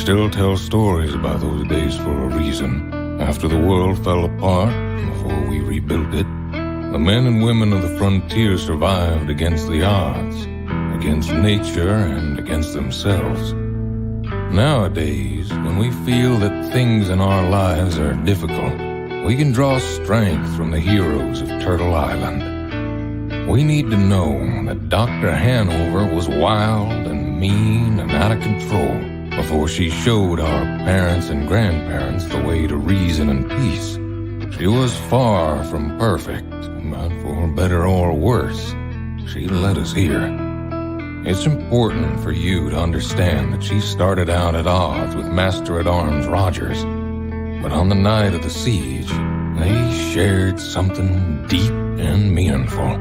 still tell stories about those days for a reason. After the world fell apart, before we rebuilt it, the men and women of the frontier survived against the odds, against nature and against themselves. Nowadays, when we feel that things in our lives are difficult, we can draw strength from the heroes of Turtle Island. We need to know that Dr. Hanover was wild and mean and out of control before she showed our parents and grandparents the way to reason and peace. She was far from perfect, but for better or worse, she led us here. It's important for you to understand that she started out at odds with Master-at-Arms Rogers, but on the night of the siege, they shared something deep and meaningful.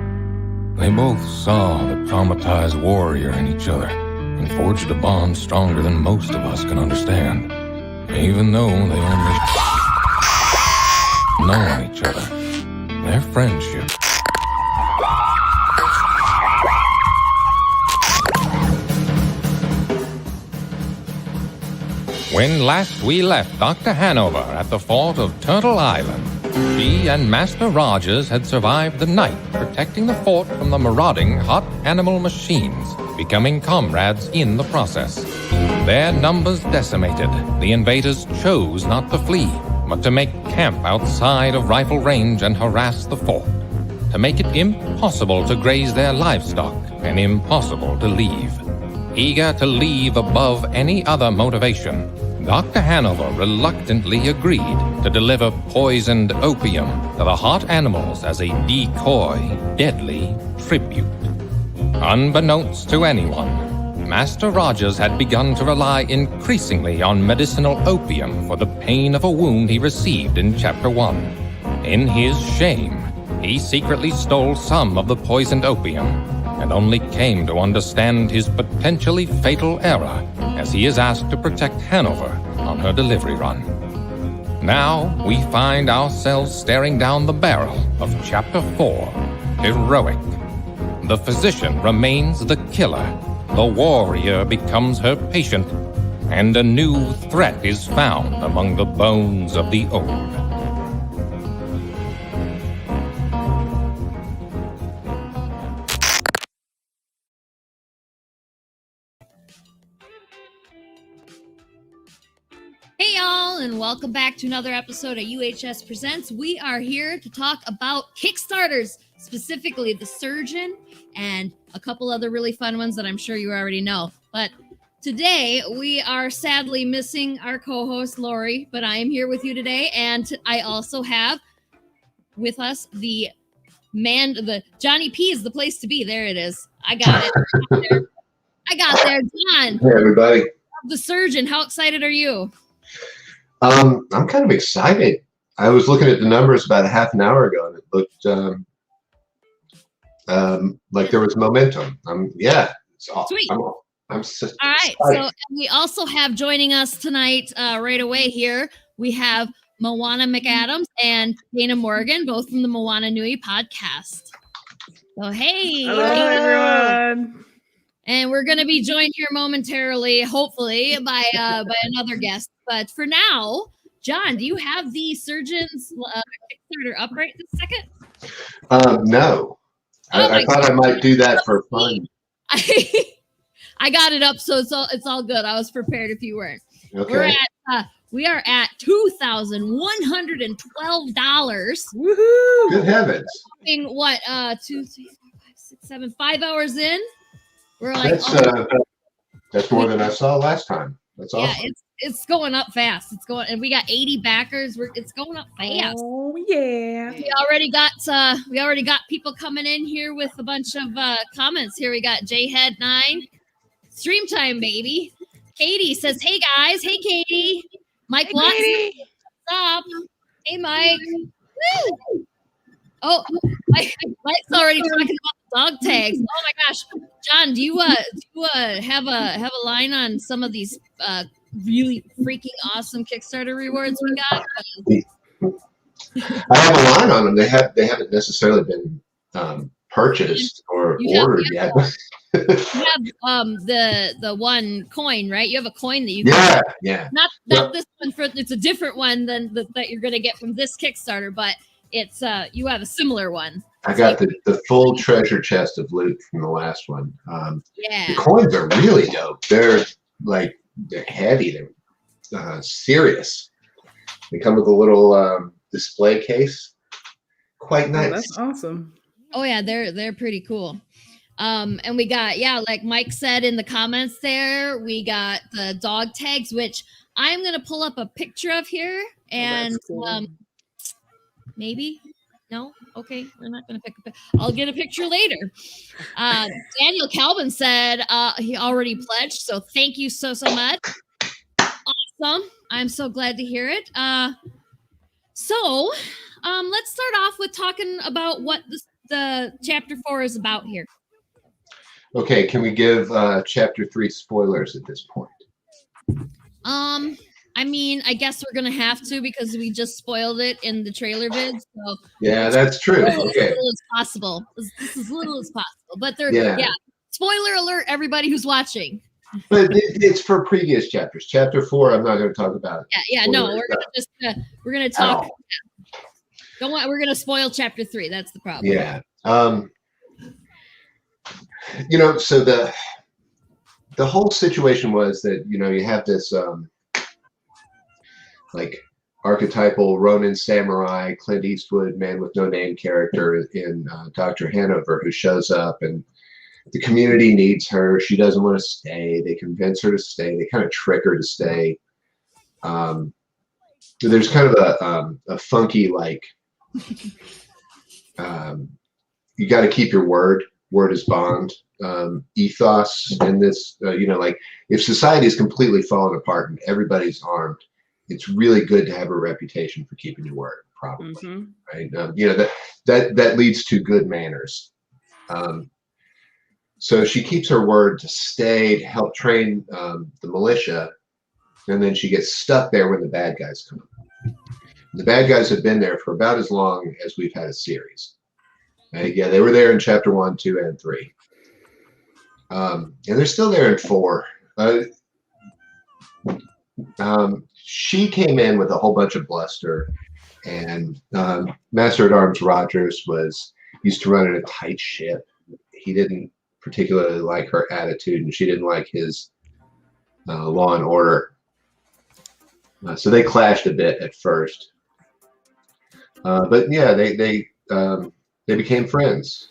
They both saw the traumatized warrior in each other and forged a bond stronger than most of us can understand, even though they only know each other. Their friendship. When last we left Dr. Hanover at the fort of Turtle Island, she and Master Rogers had survived the night, protecting the fort from the marauding hot animal machines, becoming comrades in the process. Their numbers decimated, the invaders chose not to flee, but to make camp outside of rifle range and harass the fort, to make it impossible to graze their livestock and impossible to leave. Eager to leave above any other motivation, Dr. Hanover reluctantly agreed to deliver poisoned opium to the hot animals as a decoy, deadly tribute. Unbeknownst to anyone, Master Rogers had begun to rely increasingly on medicinal opium for the pain of a wound he received in Chapter 1. In his shame, he secretly stole some of the poisoned opium and only came to understand his potentially fatal error as he is asked to protect Hanover on her delivery run. Now we find ourselves staring down the barrel of Chapter 4, Heroic. The physician remains the killer, the warrior becomes her patient, and a new threat is found among the bones of the old. Hey y'all, and welcome back to another episode of UHS Presents. We are here to talk about Kickstarters, specifically The Surgeon and a couple other really fun ones that I'm sure you already know. But today we are sadly missing our co-host Lori, but I am here with you today, and I also have with us the Johnny P is the place to be. There it is. I got it. I got there. John. Hey everybody. The Surgeon. How excited are you? I'm kind of excited. I was looking at the numbers about a half an hour ago, and it looked like there was momentum. It's awesome. Sweet. I'm so all right. excited. So we also have joining us tonight right away here, we have Moana McAdams and Dana Morgan, both from the Moana Nui Podcast. So hey. Hello, everyone. And we're going to be joined here momentarily, hopefully, by another guest. But for now, John, do you have the Surgeon's Kickstarter up right this second? No. I thought I might do that for fun. I got it up, so it's all good. I was prepared if you weren't. Okay. We are at $2,112. Woohoo! Good heavens. What? 2, 3, 4, 5, 6, 7, 5 hours in. We're like, that's more than I saw last time. That's awesome. Yeah, it's going up fast. It's going, and we got 80 backers. It's going up fast. Oh yeah. We already got people coming in here with a bunch of comments. Here we got JHead9, stream time baby. Katie says, "Hey guys, hey Katie." Mike Watson, what's up? Hey Mike. Woo! Oh, Mike's already talking about dog tags. Oh my gosh, John, do you have a line on some of these really freaking awesome Kickstarter rewards we got? I have a line on them. They haven't necessarily been purchased or You ordered yet. you have the one coin, right? You have a coin that you Yeah. not Yep. this one it's a different one than that you're gonna get from this Kickstarter, but it's you have a similar one. I got the full treasure chest of loot from the last one. Yeah. The coins are really dope. They're heavy. They're serious. They come with a little display case. Quite nice. Oh, that's awesome. Oh yeah, they're pretty cool. And we got, like Mike said in the comments there, we got the dog tags, which I'm gonna pull up a picture of here, and cool. maybe. No? Okay, we're not going to pick a picture. I'll get a picture later. Daniel Calvin said he already pledged, so thank you so much. Awesome. I'm so glad to hear it. So let's start off with talking about what the chapter 4 is about here. Okay, can we give chapter 3 spoilers at this point? I mean, I guess we're gonna have to because we just spoiled it in the trailer vid. So yeah, that's true. As Okay. little as possible. This as little as possible. But Yeah. Spoiler alert, everybody who's watching. But it's for previous chapters. Chapter 4, I'm not going to talk about. Yeah. No, we're gonna talk. Don't want. We're gonna spoil chapter 3. That's the problem. Yeah. So the whole situation was that you have this archetypal Ronin samurai, Clint Eastwood, man with no name character in Dr. Hanover, who shows up, and the community needs her. She doesn't want to stay. They convince her to stay. They kind of trick her to stay. There's kind of a funky you got to keep your word. Word is bond. Ethos in this, if society is completely falling apart and everybody's armed, it's really good to have a reputation for keeping your word, probably, right? That leads to good manners. So she keeps her word to stay to help train the militia, and then she gets stuck there when the bad guys come. The bad guys have been there for about as long as we've had a series. Yeah, they were there in chapter 1, 2, and 3. And they're still there in 4. She came in with a whole bunch of bluster, and Master at Arms Rogers used to run in a tight ship. He didn't particularly like her attitude, and she didn't like his law and order. So they clashed a bit at first. But yeah, they became friends,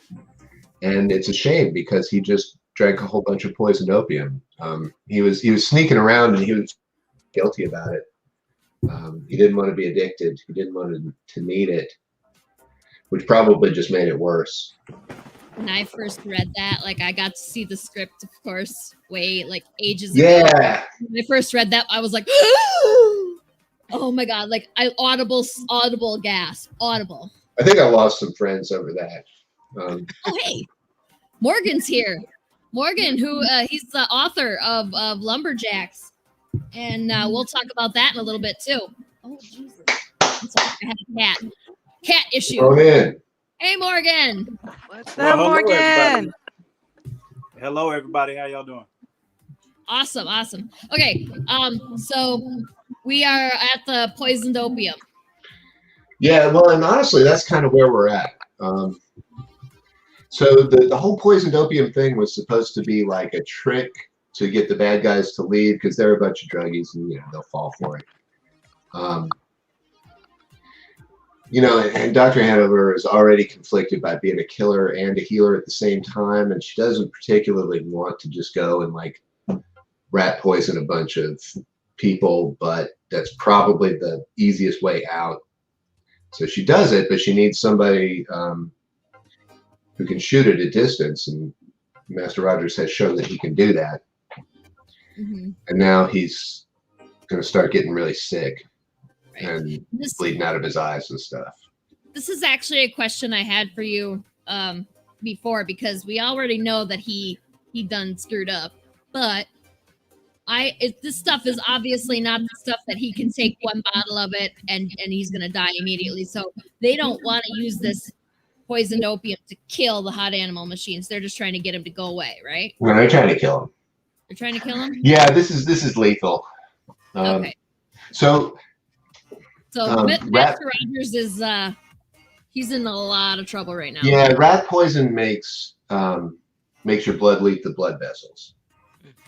and it's a shame because he just drank a whole bunch of poisoned opium. He was sneaking around, and he was guilty about it. He didn't want to be addicted. He didn't want to need it, which probably just made it worse. When I first read that, I got to see the script, of course, ages ago. Yeah. When I first read that, I was like, oh my God, I audible gasp, audible. I think I lost some friends over that. Oh, hey, Morgan's here. Morgan, who he's the author of Lumberjax, and we'll talk about that in a little bit too. Oh Jesus! I'm sorry, I had a cat issue. Throw it in. Hey, Morgan. What's up, Morgan? Hello, everybody. How y'all doing? Awesome. Okay, so we are at the poisoned opium. Yeah, well, and honestly, that's kind of where we're at. So the whole poisoned opium thing was supposed to be like a trick to get the bad guys to leave because they're a bunch of druggies and they'll fall for it. And Dr. Hanover is already conflicted by being a killer and a healer at the same time, and she doesn't particularly want to just go and rat poison a bunch of people, but that's probably the easiest way out. So she does it, but she needs somebody who can shoot at a distance, and Master Rogers has shown that he can do that. Mm-hmm. And now he's going to start getting really sick and bleeding out of his eyes and stuff. This is actually a question I had for you before, because we already know that he done screwed up, but this stuff is obviously not the stuff that he can take one bottle of it and he's going to die immediately. So they don't want to use this poisoned opium to kill the hot animal machines. They're just trying to get him to go away, right? Well, they're trying to kill him. They're trying to kill him? Yeah, this is lethal. Okay. So Master Rogers is he's in a lot of trouble right now. Yeah, rat poison makes your blood leak the blood vessels.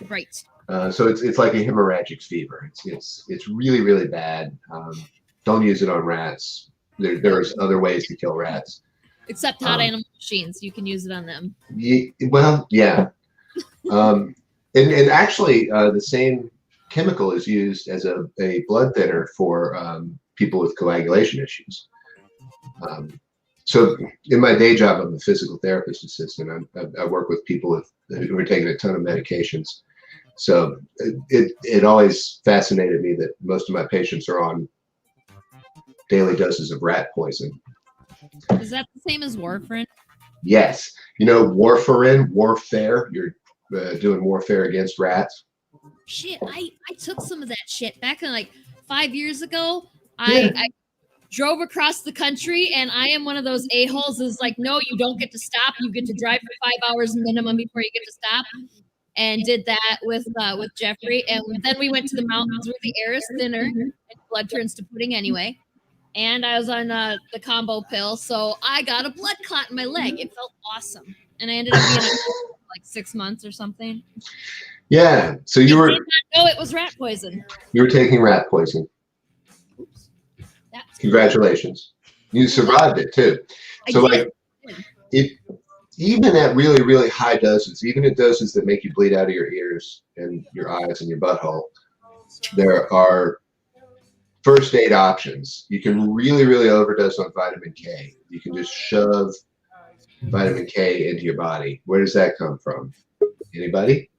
Right. So it's like a hemorrhagic fever. It's really, really bad. Don't use it on rats. There's other ways to kill rats. Except hot animal machines. You can use it on them. Yeah. And actually, the same chemical is used as a blood thinner for people with coagulation issues. So in my day job, I'm a physical therapist assistant. I work with people who are taking a ton of medications. So it always fascinated me that most of my patients are on daily doses of rat poison. Is that the same as warfarin? Yes. You know, warfare. You're doing warfare against rats. Shit, I took some of that shit back in like 5 years ago. I drove across the country, and I am one of those a-holes is like, no, you don't get to stop. You get to drive for 5 hours minimum before you get to stop. And did that with Jeffrey. And then we went to the mountains where the air is thinner and blood turns to pudding anyway. And I was on the combo pill, so I got a blood clot in my leg. It felt awesome. And I ended up being on like 6 months or something. Yeah. So you were. I did not know it was rat poison. You were taking rat poison. Congratulations. You survived it too. So even at really, really high doses, even at doses that make you bleed out of your ears and your eyes and your butthole, there are first aid options. You can really, really overdose on vitamin K. You can just shove vitamin K into your body. Where does that come from? Anybody?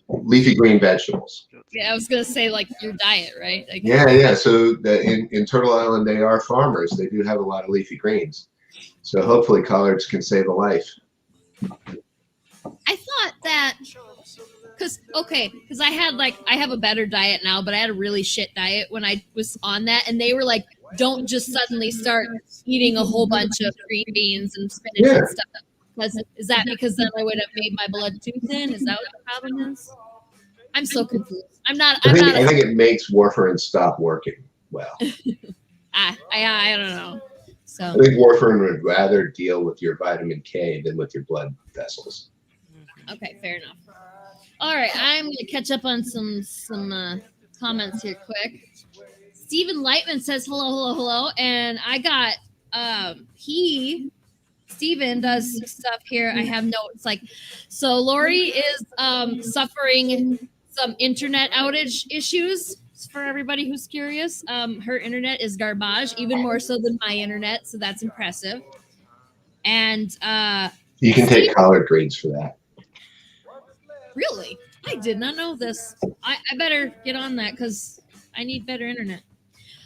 Leafy green vegetables. Yeah, I was gonna say like your diet, right? Like, Yeah. So in Turtle Island, they are farmers. They do have a lot of leafy greens. So hopefully collards can save a life. I thought that because I have a better diet now, but I had a really shit diet when I was on that, and they were like, don't just suddenly start eating a whole bunch of green beans and spinach and stuff. Is that because then I would have made my blood too thin? Is that what the problem is? I'm so confused. I think it makes warfarin stop working well. I don't know. So I think warfarin would rather deal with your vitamin K than with your blood vessels. Okay, fair enough. All right, I'm gonna catch up on some comments here quick. Stephen Lightman says hello, and I got Steven does stuff here. I have notes like, so Lori is suffering some internet outage issues for everybody who's curious. Her internet is garbage, even more so than my internet, so that's impressive. And you can take collard greens for that. Really? I did not know this. I better get on that because I need better internet.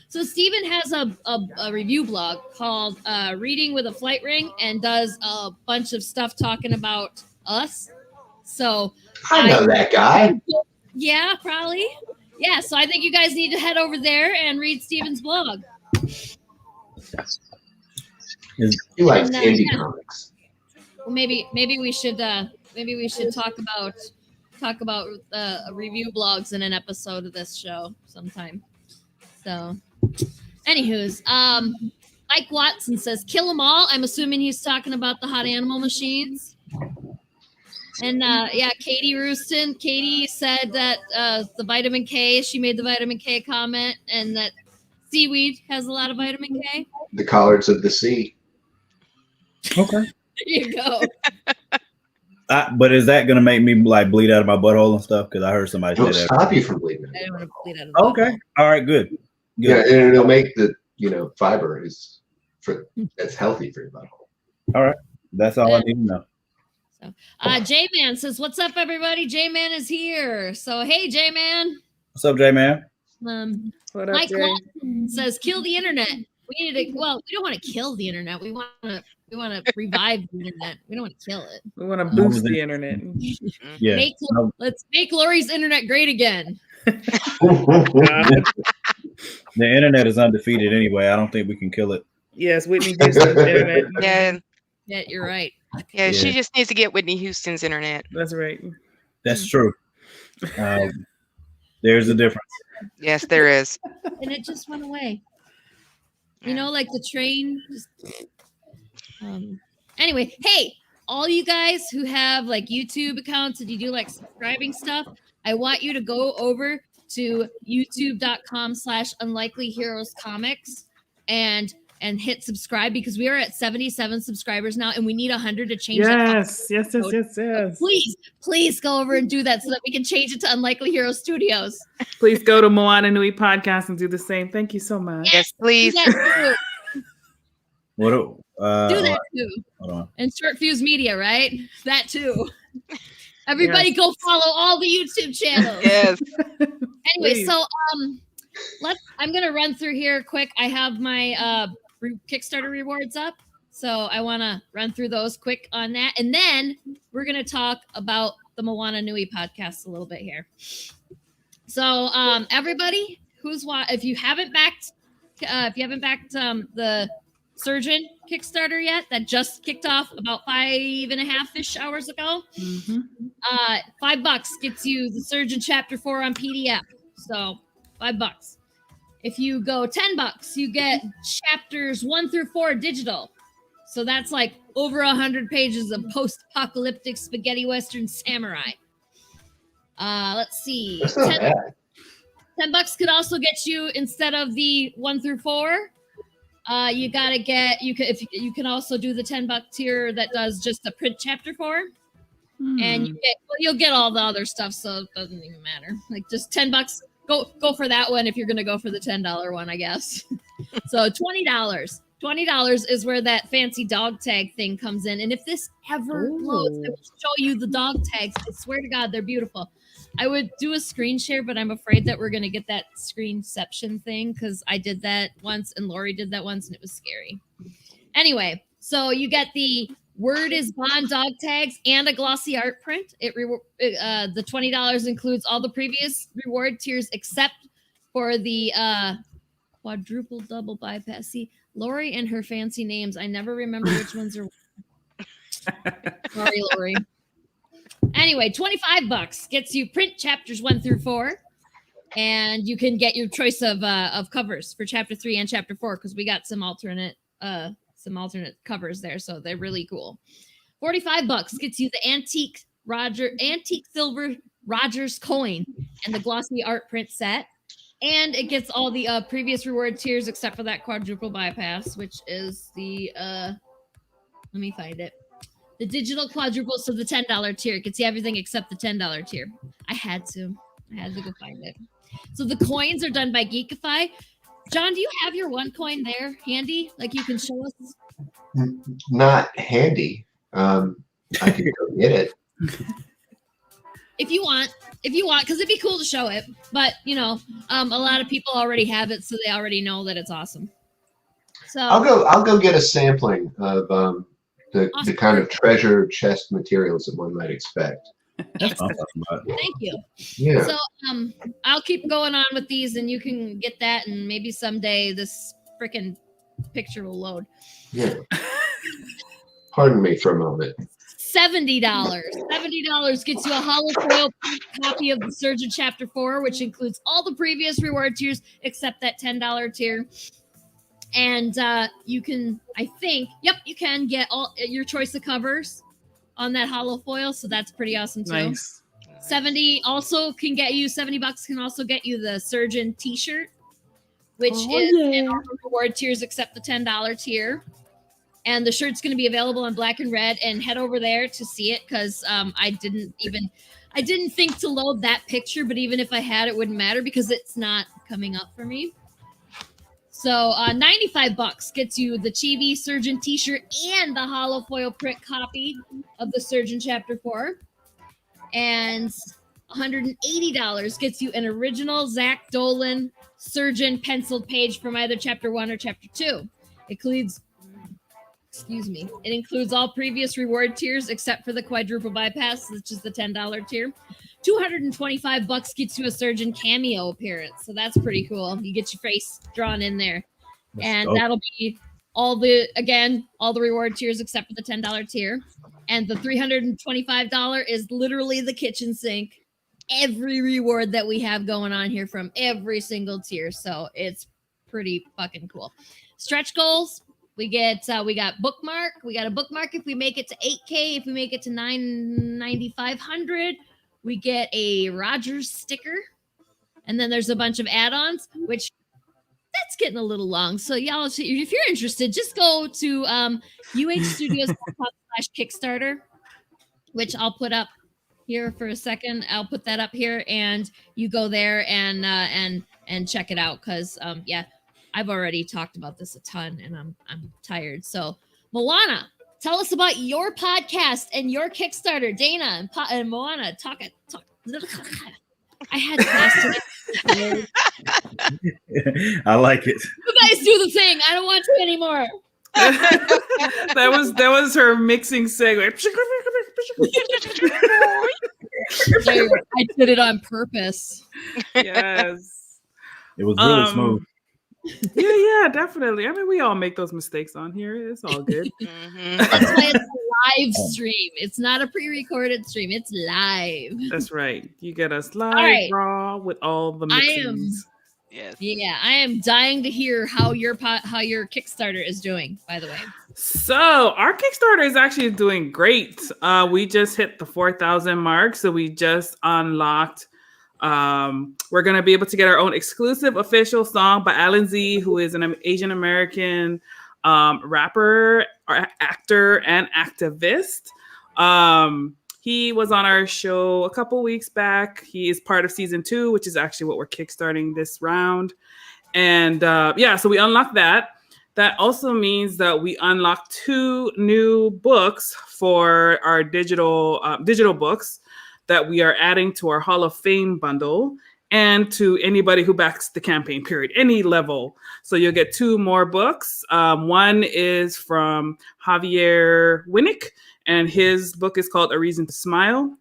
So Steven has a review blog called Reading with a Flight Ring and does a bunch of stuff talking about us. So I know that guy. Yeah, probably. Yeah, so I think you guys need to head over there and read Steven's blog. He likes indie comics. Well, maybe we should talk about review blogs in an episode of this show sometime. So, anywho's, Mike Watson says, kill them all. I'm assuming he's talking about the hot animal machines. And Katie Rooston. Katie said that the vitamin K, she made the vitamin K comment, and that seaweed has a lot of vitamin K. The collards of the sea. Okay. There you go. But is that going to make me like bleed out of my butthole and stuff? Because I heard somebody say that. It'll stop you from bleeding. I don't want to bleed out of my Okay. butthole. All right. Good. Yeah, and it'll make the fiber that's healthy for your butthole. All right. That's all I need to know. So, J-Man says, what's up, everybody? J-Man is here. So, hey, J-Man. What's up, J-Man? What up, Mike Jay? Lawson says, kill the internet. We don't want to kill the internet. We want to revive the internet. We don't want to kill it. We want to boost the internet. Yeah. Let's make Lori's internet great again. The internet is undefeated anyway. I don't think we can kill it. Yes, Whitney Houston's internet. Yeah, Yeah, you're right. yeah, she just needs to get Whitney Houston's internet. That's right. That's true. There's a difference. Yes, there is. And it just went away. You know, like the train. Just, anyway, hey, all you guys who have like YouTube accounts and you do like subscribing stuff, I want you to go over to youtube.com/unlikelyheroescomics and hit subscribe because we are at 77 subscribers now and we need 100 to change that. Yes. Please go over and do that so that we can change it to Unlikely Hero Studios. Please go to Moana Nui Podcast and do the same. Thank you so much. Yes, please. Do that too. Do Hold on. And Short Fuse Media, right? That too. Everybody go follow all the YouTube channels. Yes. Anyway, Please. so I'm gonna run through here quick. I have my Kickstarter rewards up, so I want to run through those quick on that, and then we're gonna talk about the Moana Nui podcast a little bit here. So everybody who's if you haven't backed the Surgeon Kickstarter yet, that just kicked off about 5.5-ish hours ago. Mm-hmm. $5 gets you the Surgeon Chapter 4 on PDF. So $5. If you go $10, you get chapters 1 through 4 digital. So that's like over 100 pages of post-apocalyptic spaghetti western samurai. Let's see. That's not bad. $10 could also get you, instead of the 1 through 4, you can also do the $10 tier that does just the print chapter 4. And you'll get all the other stuff, so it doesn't even matter. Like just $10. Go for that one if you're gonna go for the $10 one, I guess. So $20. $20 is where that fancy dog tag thing comes in. And if this ever loads, I will show you the dog tags. I swear to God, they're beautiful. I would do a screen share, but I'm afraid that we're gonna get that screenception thing because I did that once and Lori did that once and it was scary. Anyway, so you get the Word is Bond dog tags and a glossy art print. The $20 includes all the previous reward tiers except for the quadruple double bypass. See, Lori and her fancy names. I never remember which ones are. Sorry, Lori. Anyway, $25 gets you print chapters 1 through 4, and you can get your choice of covers for chapter 3 and chapter 4 because we got some alternate covers there, so they're really cool. $45 gets you the antique silver Rogers coin and the glossy art print set, and it gets all the previous reward tiers except for that quadruple bypass, which is the let me find it. The digital quadruple, so the $10 tier gets you everything except the $10 tier. I had to go find it. So the coins are done by Geekify. John, do you have your one coin there handy? Like you can show us? Not handy. I can go get it. If you want, because it'd be cool to show it. But a lot of people already have it, so they already know that it's awesome. So I'll go get a sampling of the kind of treasure chest materials that one might expect. Thank you. Yeah. So I'll keep going on with these, and you can get that, and maybe someday this freaking picture will load. Yeah. Pardon me for a moment. $70. $70 gets you a holofoil copy of the Surgeon Chapter 4, which includes all the previous reward tiers except that $10 tier. And you can get all your choice of covers on that holofoil, so that's pretty awesome too. Nice. $70 can also get you the Surgeon t-shirt, which is in all the reward tiers except the $10 tier. And the shirt's going to be available in black and red, and head over there to see it because I didn't think to load that picture, but even if I had, it wouldn't matter because it's not coming up for me. So $95 gets you the Chibi Surgeon t-shirt and the holofoil print copy of the Surgeon Chapter 4. And $180 gets you an original Zach Dolan Surgeon penciled page from either Chapter 1 or Chapter 2. It includes all previous reward tiers except for the quadruple bypass, which is the $10 tier. $225 gets you a Surgeon cameo appearance, so that's pretty cool. You get your face drawn in there, that'll be all the reward tiers except for the $10 tier. And the $325 is literally the kitchen sink. Every reward that we have going on here from every single tier. So it's pretty fucking cool. Stretch goals. We got bookmark. We got a bookmark if we make it to 8K. If we make it to 9,500, we get a Rogers sticker. And then there's a bunch of add-ons, which that's getting a little long. So y'all, if you're interested, just go to uhstudios.com/Kickstarter, which I'll put up here for a second. I'll put that up here, and you go there and check it out. Cause I've already talked about this a ton, and I'm tired. So Moana, tell us about your podcast and your Kickstarter. Dana and Moana, talk. I had class today. I like it. You guys do the thing. I don't want to anymore. that was her mixing segue. I did it on purpose. Yes. It was really smooth. Yeah, definitely. I mean, we all make those mistakes on here. It's all good. That's why it's a live stream. It's not a pre-recorded stream. It's live. That's right. You get us live, raw with all the mixings. I am dying to hear how your Kickstarter is doing, by the way. So our Kickstarter is actually doing great. We just hit the 4,000 mark. So we just unlocked. We're going to be able to get our own exclusive official song by Alan Z, who is an Asian American rapper, actor, and activist. He was on our show a couple weeks back. He is part of season 2, which is actually what we're kickstarting this round. And so we unlocked that. That also means that we unlocked 2 new books for our digital books that we are adding to our Hall of Fame bundle and to anybody who backs the campaign, period, any level. So you'll get 2 more books. One is from Javier Winnick, and his book is called A Reason to Smile.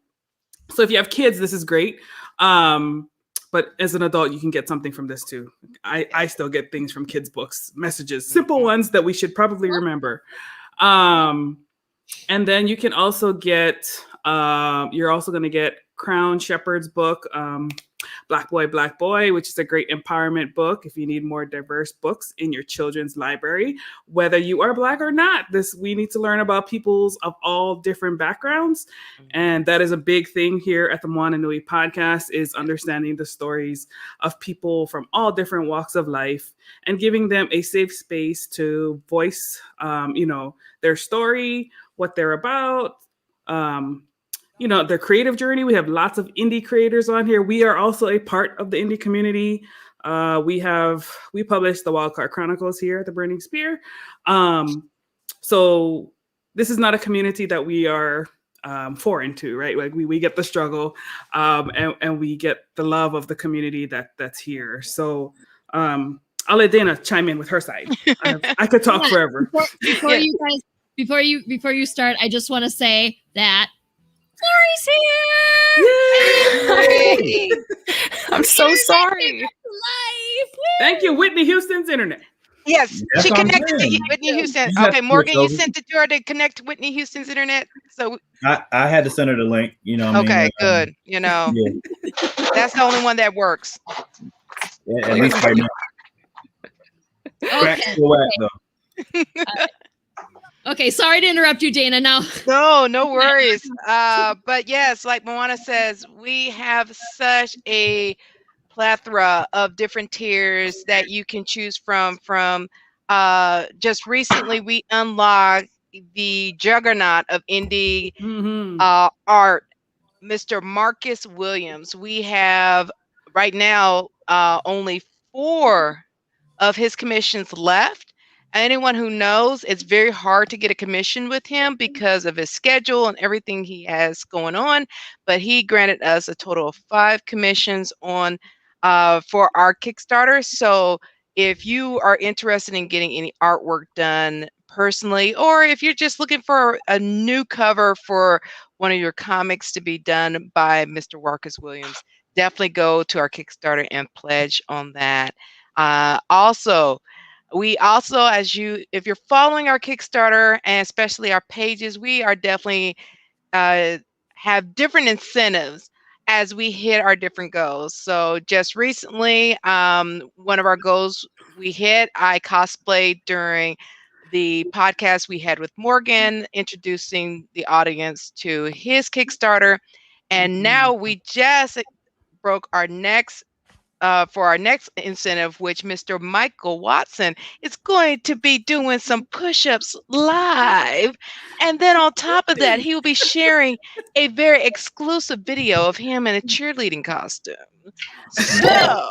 So if you have kids, this is great. But as an adult, you can get something from this too. I still get things from kids' books, messages, simple ones that we should probably remember. And then you can also get, you're also going to get Crown Shepherd's book, Black Boy, which is a great empowerment book if you need more diverse books in your children's library, whether you are Black or not. We need to learn about peoples of all different backgrounds. And that is a big thing here at the Moana Nui Podcast, is understanding the stories of people from all different walks of life and giving them a safe space to voice, their story, what they're about, their creative journey. We have lots of indie creators on here. We are also a part of the indie community. We publish the Wildcard Chronicles here at the Burning Spear. So this is not a community that we are foreign to, right? Like we get the struggle, and we get the love of the community that's here. So I'll let Dana chime in with her side. I could talk forever. Before you start, I just want to say that Lori's here. I'm so sorry. Thank you, Whitney Houston's internet. Yes, she connected to Whitney Houston. Okay, Morgan, you sent it to her to connect to Whitney Houston's internet. So I had to send her the link. Okay, good. That's the only one that works. Yeah, at least right now. Okay. Okay, sorry to interrupt you, Dana. Now, no worries. But yes, like Moana says, we have such a plethora of different tiers that you can choose from. Just recently, we unlocked the juggernaut of indie art, Mr. Marcus Williams. We have right now only 4 of his commissions left. Anyone who knows, it's very hard to get a commission with him because of his schedule and everything he has going on. But he granted us a total of 5 commissions on for our Kickstarter. So if you are interested in getting any artwork done personally, or if you're just looking for a new cover for one of your comics to be done by Mr. Marcus Williams, definitely go to our Kickstarter and pledge on that. Also, We also, if you're following our Kickstarter and especially our pages, we are definitely have different incentives as we hit our different goals. So just recently, one of our goals we hit, I cosplayed during the podcast we had with Morgan, introducing the audience to his Kickstarter. And now we just broke our next for our next incentive, which Mr. Michael Watson is going to be doing some push-ups live. And then on top of that, he will be sharing a very exclusive video of him in a cheerleading costume. So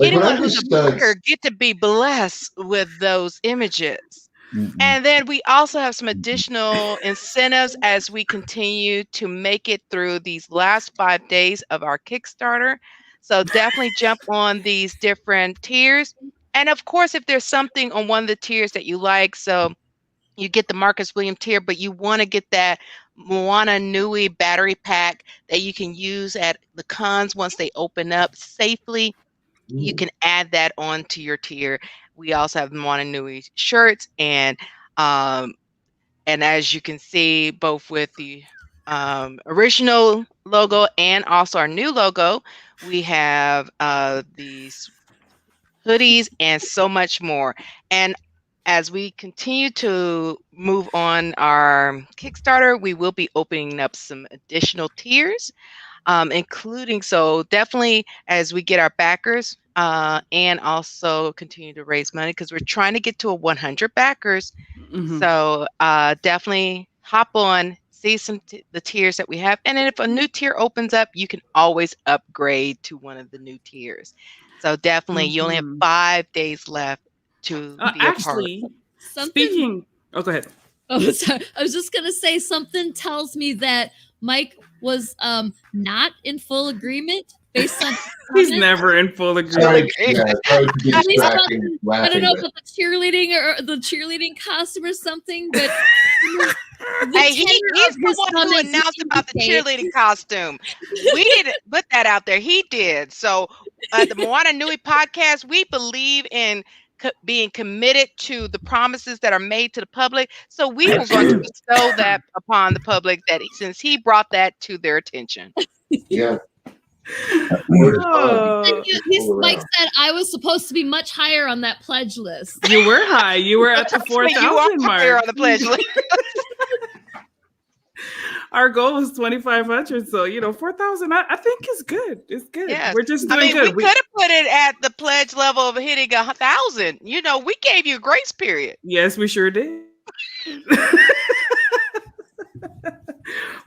anyone who's a booker get to be blessed with those images. And then we also have some additional incentives as we continue to make it through these last 5 days of our Kickstarter. So definitely jump on these different tiers. And of course, if there's something on one of the tiers that you like, so you get the Marcus William tier, but you want to get that Moana Nui battery pack that you can use at the cons once they open up safely, you can add that onto your tier. We also have Moana Nui shirts, and as you can see, both with the original logo and also our new logo, we have these hoodies and so much more. And as we continue to move on our Kickstarter, we will be opening up some additional tiers, including, so definitely as we get our backers and also continue to raise money, because we're trying to get to 100 backers. So definitely hop on, see the tiers that we have. And then if a new tier opens up, you can always upgrade to one of the new tiers. So definitely you only have 5 days left to be actually, a part. Speaking, oh, go ahead. Oh, sorry. I was just gonna say, something tells me that Mike was not in full agreement based on he's never in full agreement. Sorry to be I distracting, don't know laughing, about the cheerleading costume or something, but hey, he's the one who announced about the cheerleading costume. We didn't put that out there. He did. So the Moana Nui podcast, we believe in being committed to the promises that are made to the public. So we were going to bestow that upon the public, that since he brought that to their attention. Yeah. Mike said I was supposed to be much higher on that pledge list. You were high. You were at the 4,000 mark. Higher on the pledge list. Our goal was 2,500, so 4,000. I think is good. It's good. Yes. We're just doing good. We could have put it at the pledge level of hitting 1,000. We gave you a grace period. Yes, we sure did.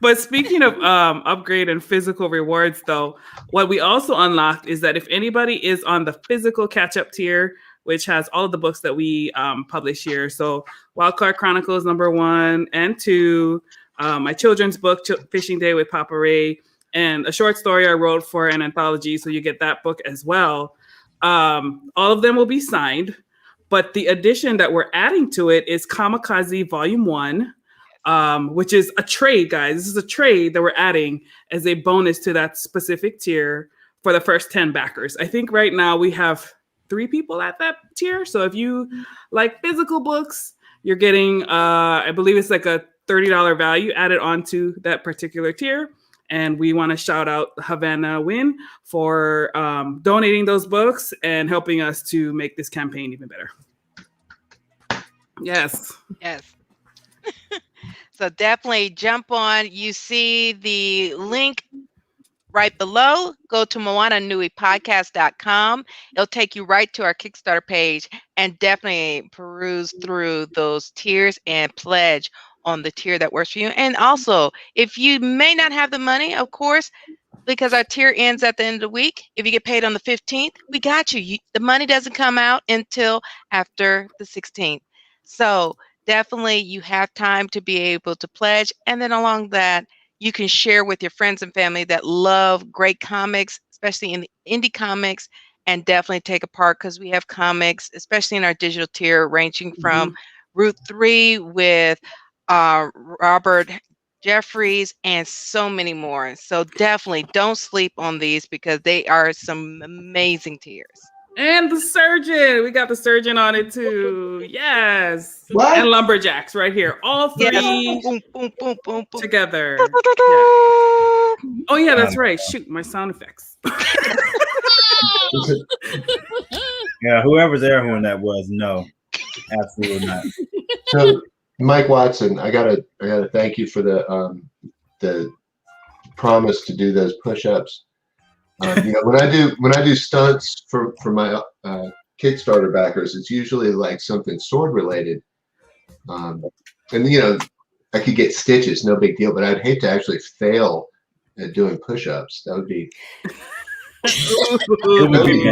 But speaking of upgrade and physical rewards, though, what we also unlocked is that if anybody is on the physical catch-up tier, which has all of the books that we publish here, so Wildcard Chronicles #1 and 2, my children's book, Fishing Day with Papa Ray, and a short story I wrote for an anthology, so you get that book as well. All of them will be signed, but the addition that we're adding to it is Kamikaze Volume 1, which is a trade, guys. This is a trade that we're adding as a bonus to that specific tier for the first 10 backers. I think right now we have 3 people at that tier. So if you like physical books, you're getting, I believe it's like a $30 value added onto that particular tier. And we want to shout out Havana Wynn for donating those books and helping us to make this campaign even better. Yes. Yes. So definitely jump on. You see the link right below. Go to moananuipodcast.com. It'll take you right to our Kickstarter page, and definitely peruse through those tiers and pledge on the tier that works for you. And also, if you may not have the money, of course, because our tier ends at the end of the week, if you get paid on the 15th, we got you. The money doesn't come out until after the 16th. So definitely you have time to be able to pledge. And then along that, you can share with your friends and family that love great comics, especially in the indie comics, and definitely take a part, because we have comics, especially in our digital tier, ranging from Route 3 with Robert Jeffries and so many more. So definitely don't sleep on these, because they are some amazing tiers. And the surgeon. We got the surgeon on it too. Yes. What? And Lumberjax right here. All three Boom, boom, boom, boom, boom. together. Yeah. Oh, yeah, that's right. Shoot, my sound effects. Yeah, whoever's air horn that was, no, absolutely not. So, Mike Watson, I gotta thank you for the promise to do those push-ups. When I do stunts for my Kickstarter backers, it's usually like something sword related, and I could get stitches, no big deal. But I'd hate to actually fail at doing push-ups. That would be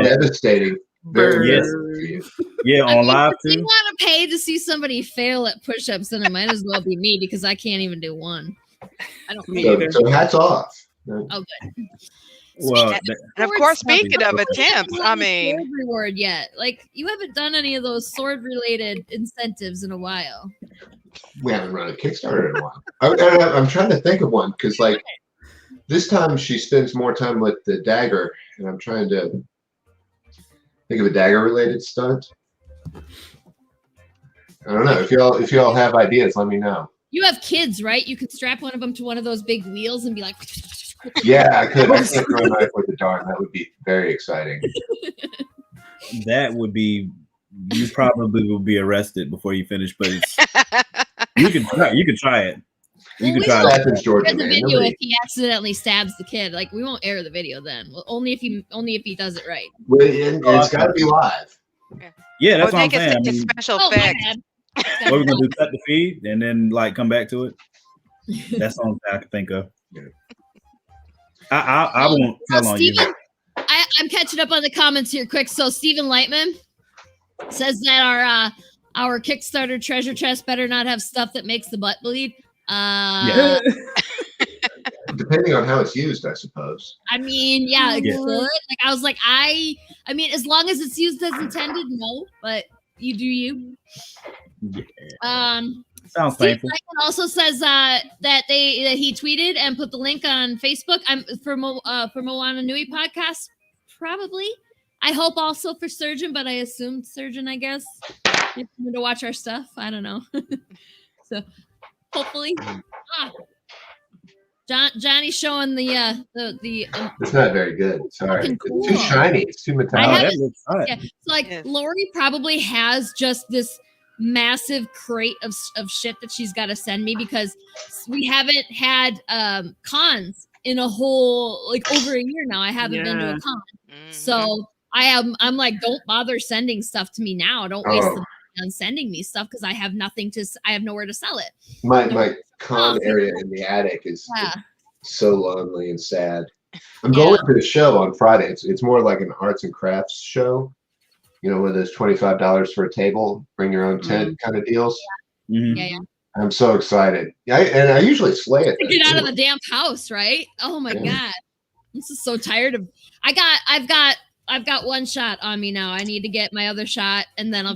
devastating. Very Yes. Yeah, on live If you too. want to pay to see somebody fail at push-ups, then it might as well be me because I can't even do one. I don't. Me So, either. so hats off. Oh, good. Well, And of course, speaking of attempts, I mean, sword reward yet? Like you haven't done any of those sword-related incentives in a while. We haven't run a Kickstarter in a while. I'm trying to think of one because like this time she spends more time with the dagger, and I'm trying to think of a dagger related stunt. I don't know. If y'all have ideas, let me know. You have kids, right? You could strap one of them to one of those big wheels and be like, Yeah, I could. I can't throw a knife with a dart. That would be very exciting. that would be. You probably will be arrested before you finish, but you can try. You can try it. You can try it. Athens, Georgia, air the man. video Nobody- if he accidentally stabs the kid. Like we won't air the video then. Well, only if he does it right. Well, and it's got to be live. Yeah, that's or what I'm they saying. I can mean, take special Oh, my effects. bad. what we're gonna do? Cut the feed and then like come back to it. That's the only thing I can think of. I won't tell on you. Steven, I'm catching up on the comments here quick. So Stephen Lightman says that our Kickstarter treasure chest better not have stuff that makes the butt bleed. Yeah. Depending on how it's used, I suppose. I mean, yeah, it Yeah. could. Like I was like, I mean, as long as it's used as intended, no, but you do you. Yeah. Sounds Steve painful. Lightman also says that he tweeted and put the link on Facebook. I'm for Moana Nui Podcast, probably. I hope also for Surgeon, but I assumed Surgeon, I guess. If you to watch our stuff, I don't know. So hopefully, Johnny's showing the It's not very good. Sorry. Fucking cool. It's too shiny. It's too I metallic. have- that looks all right. yeah. So like Yes. Lori probably has just this massive crate of shit that she's got to send me because we haven't had cons in a whole like over a year now. I haven't been to Yeah. a con. Mhm. So I'm like, don't bother sending stuff to me now. Don't waste Oh. the money on sending me stuff because I have nowhere to sell it. My con area in the attic is Yeah. so lonely and sad. I'm going to the show on Friday. It's more like an arts and crafts show. You know, with those $25 for a table, bring your own tent kind of deals. Mhm. Yeah. I'm so excited. And I usually slay it. To get out of the damn house, right? Oh my god. I'm just so tired of I've got one shot on me now. I need to get my other shot and then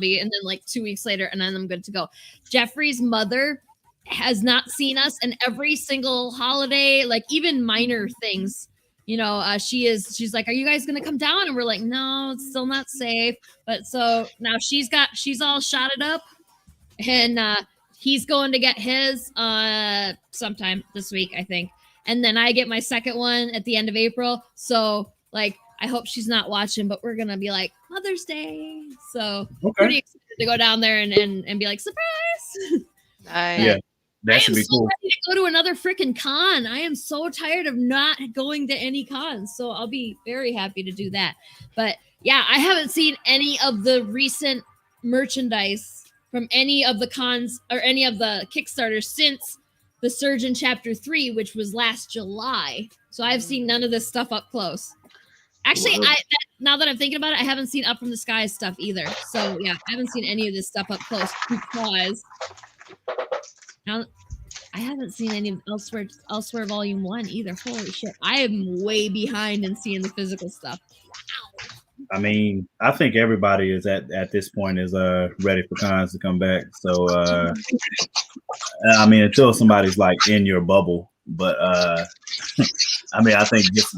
like 2 weeks later and then I'm good to go. Jeffrey's mother has not seen us and every single holiday, like even minor things, you know, she's like, are you guys gonna come down? And we're like, no, it's still not safe. But so now she's all shotted up and he's going to get his sometime this week, I think. And then I get my second one at the end of April. So like I hope she's not watching, but we're gonna be like Mother's Day. So pretty excited to go down there and be like, surprise. Nice. Yeah, that I should am be so cool. ready to go to another freaking con. I am so tired of not going to any cons. So I'll be very happy to do that. But yeah, I haven't seen any of the recent merchandise from any of the cons or any of the Kickstarters since the Surgeon Chapter 3, which was last July. So I've seen none of this stuff up close. Actually, Wow. now that I'm thinking about it, I haven't seen Up from the Sky stuff either. So yeah, I haven't seen any of this stuff up close because now I haven't seen any of Elsewhere Volume 1 either. Holy shit. I am way behind in seeing the physical stuff. I mean, I think everybody is at this point is ready for cons to come back. So I mean, until somebody's like in your bubble. But I mean, I think just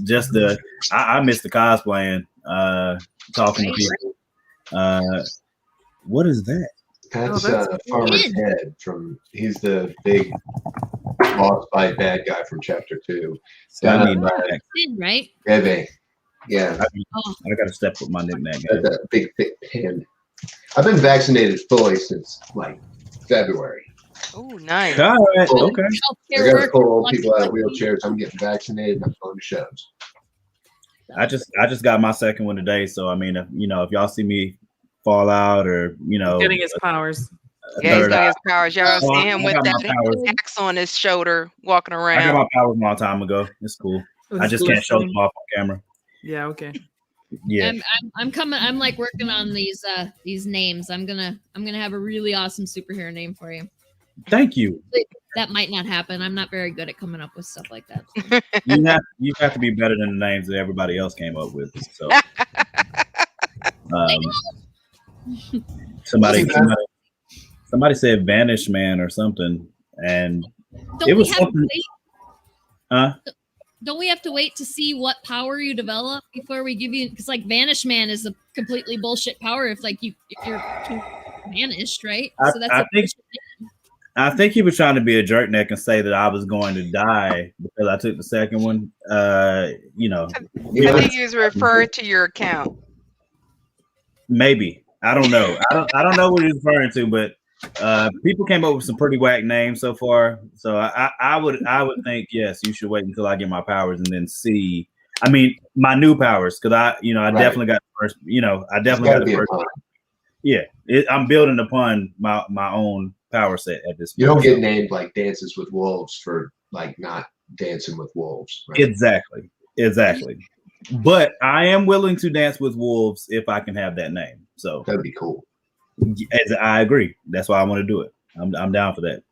I miss the cosplaying, talking to people. What is that? That's that's Farmer Finn. Ted he's the big boss fight bad guy from chapter 2. So I need Finn, right? Bebe. Yeah, I got to step with my nickname. that's a big thick pin. I've been vaccinated fully since like February. Oh, nice. All right. Cool. Okay. I Healthcare got to work. pull old people out of wheelchairs. I'm getting vaccinated and I'm going to shows. I just got my second one today. So I mean, if y'all see me fall out or Getting his powers. Yeah, he's got his powers. Y'all Well, see him I with got my that powers. axe on his shoulder, walking I got around. my powers a long time ago. It's cool. I just can't show them off on camera. Yeah, okay. Yeah. I'm coming. I'm like working on these names. I'm gonna have a really awesome superhero name for you. Thank you. That might not happen. I'm not very good at coming up with stuff like that. You have to be better than the names that everybody else came up with. So somebody said Vanish Man or something, and Don't it was we have to something. wait? Don't we have to wait to see what power you develop before we give you? Because like Vanish Man is a completely bullshit power if you're too vanished, right? I think he was trying to be a jerkneck and say that I was going to die because I took the second one. I think he was referring to your account. Maybe. I don't know. I don't know what he's referring to, but people came up with some pretty whack names so far. So I would think yes, you should wait until I get my powers and then see. I mean, my new powers because I definitely got the first. I definitely got the first. Yeah, I'm building upon my own power set at this point. You don't get named like Dances with Wolves for like not dancing with wolves. Right? Exactly. But I am willing to dance with wolves if I can have that name. So That'd be cool. I agree. That's why I want to do it. I'm down for that.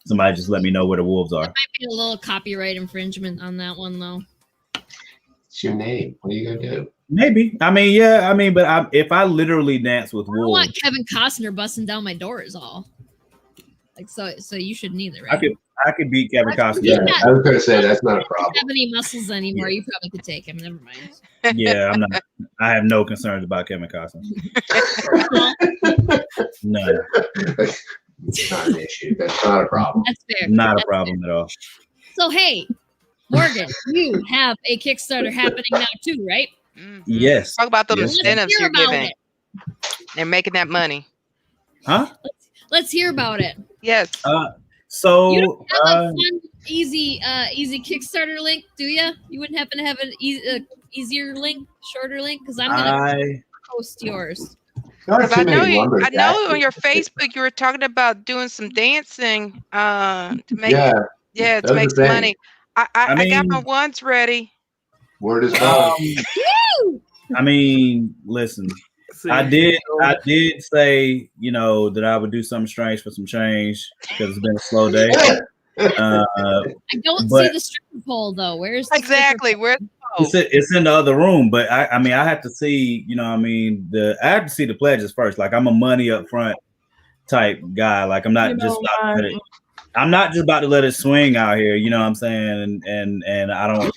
Somebody just let me know where the wolves are. There might be a little copyright infringement on that one though. It's your name. What are you gonna do? Maybe. I mean, yeah. I mean, but if I literally dance with I don't wolves, want Kevin Costner busting down my door is all. Like so you shouldn't either, right? I could beat Kevin Costner. Yeah, I was gonna say that's not a problem. Don't have any muscles anymore. You probably could take him. Never mind. Yeah, I'm not. I have no concerns about Kevin Costner. None. It's not an issue. That's not a problem. That's fair. Not That's a problem at all. So hey, Morgan, you have a Kickstarter happening now too, right? Mhm. Yes. Talk about those Yes. incentives Hear you're about giving. it. They're making that money. Huh? Let's hear about it. Yes. So You don't have a fun, easy Kickstarter link, do you? You wouldn't happen to have an easier link, shorter link? Because I'm gonna post yours. Because I know on your Facebook you were talking about doing some dancing to make to make some money. I got my ones ready. Word is bond. I mean, listen. I did say, that I would do something strange for some change because it's been a slow day. I don't see the stripper pole though. Where's the exactly where? It's in the other room, but I mean, I have to see, I have to see the pledges first. Like I'm a money up front type guy. Like I'm not I'm not just about to let it swing out here. You know what I'm saying? And I don't.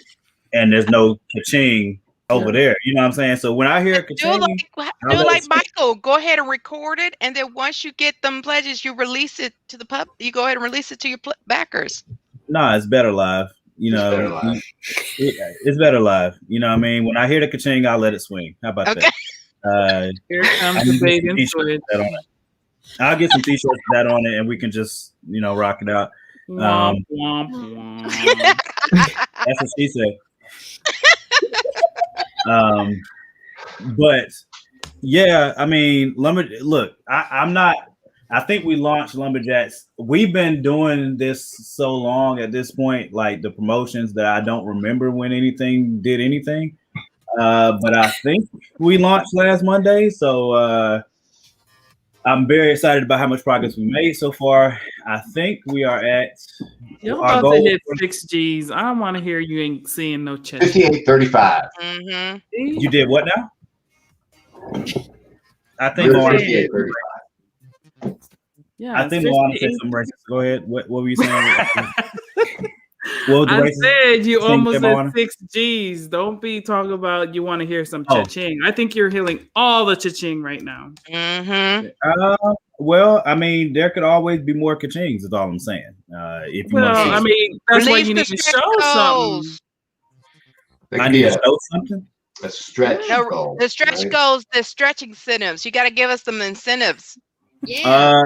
And there's no ka-ching over there. You know what I'm saying? So when I hear ka-ching, do like Michael. Go ahead and record it, and then once you get them pledges, you release it to the pub. You go ahead and release it to your backers. Nah, it's better live. It's better live. You know what I mean? When I hear the ka-ching, I'll let it swing. How about that? Here comes the bait switch. I'll get some t-shirts with that on it, and we can just, rock it out. Womp, womp, womp. That's what she said. But yeah, I mean, I think we launched Lumberjax. We've been doing this so long at this point, like the promotions, that I don't remember when anything did anything. But I think we launched last Monday, so I'm very excited about how much progress we made so far. I think we are at You're about to hit 6 G's. I don't want to hear you ain't seeing no check. 58.35. Mm-hmm. You did what now? I think Moana. Yeah, I think Moana said some racist. Go ahead. What were you saying? Well, I said you almost said said 6 G's. Don't be talking about you want to hear some cha-ching. I think you're healing all the cha-ching right now. Mm-hmm. Well, I mean, there could always be more ka-chings, is all I'm saying. If you want to see I mean, that's why you need to show something. I need to show something? A stretch goal. The stretch goals, the stretching incentives. You got to give us some incentives. Yeah.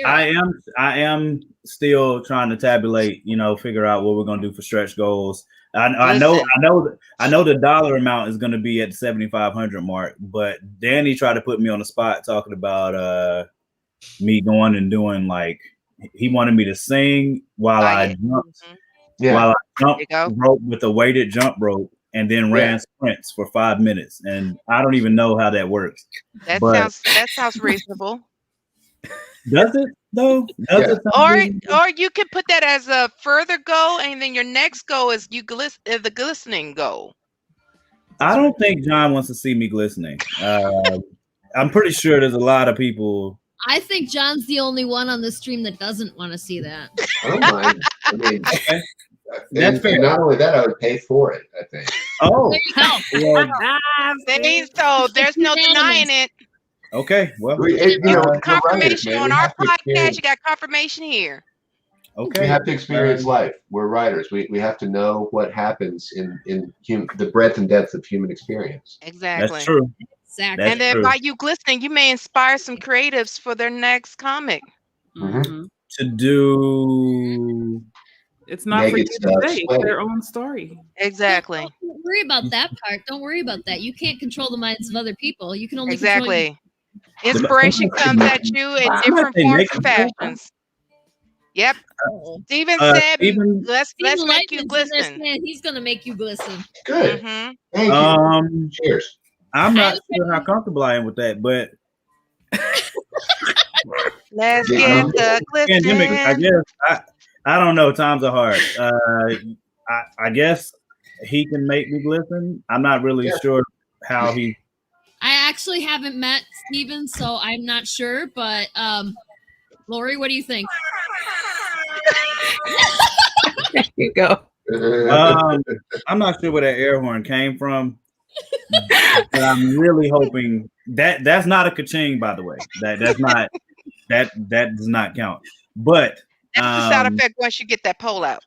I am still trying to tabulate, figure out what we're gonna do for stretch goals. I know the dollar amount is gonna be at the 7,500 mark, but Danny tried to put me on the spot talking about me going and doing like he wanted me to sing while I jumped, while I jumped rope with a weighted jump rope and then ran sprints for 5 minutes, and I don't even know how that works. That sounds reasonable. Does it though? Or you could put that as a further goal, and then your next goal is the glistening goal. I don't think John wants to see me glistening. I'm pretty sure there's a lot of people. I think John's the only one on the stream that doesn't want to see that. I don't mind. I mean, okay. That's fair. Not only that, I would pay for it, I think. Oh, there you go. So there's no denying it. Okay, well, confirmation on our podcast. You got confirmation here. Okay, we have to experience life. We're writers. We have to know what happens in the breadth and depth of human experience. Exactly. That's true. Exactly. And then by you glistening, you may inspire some creatives for their next comic. Mm-hmm. To do. It's not for you to say. It's their own story. Exactly. Don't worry about that part. Don't worry about that. You can't control the minds of other people. You can only control inspiration comes at you in different forms and fashions. Yep. Steven said, let's make you glisten. He's gonna make you glisten. Good. Mm-hmm. Thank you. Cheers. I'm not sure how comfortable I am with that, but let's get the glisten. Pandemic, I guess. I don't know. Times are hard. I guess he can make me glisten. I'm not really sure how he. I actually haven't met Steven, so I'm not sure. But Lori, what do you think? There you go. I'm not sure where that air horn came from, but I'm really hoping that's not a ka-ching, by the way. That's not that does not count. But that's the sound effect once you get that pole out.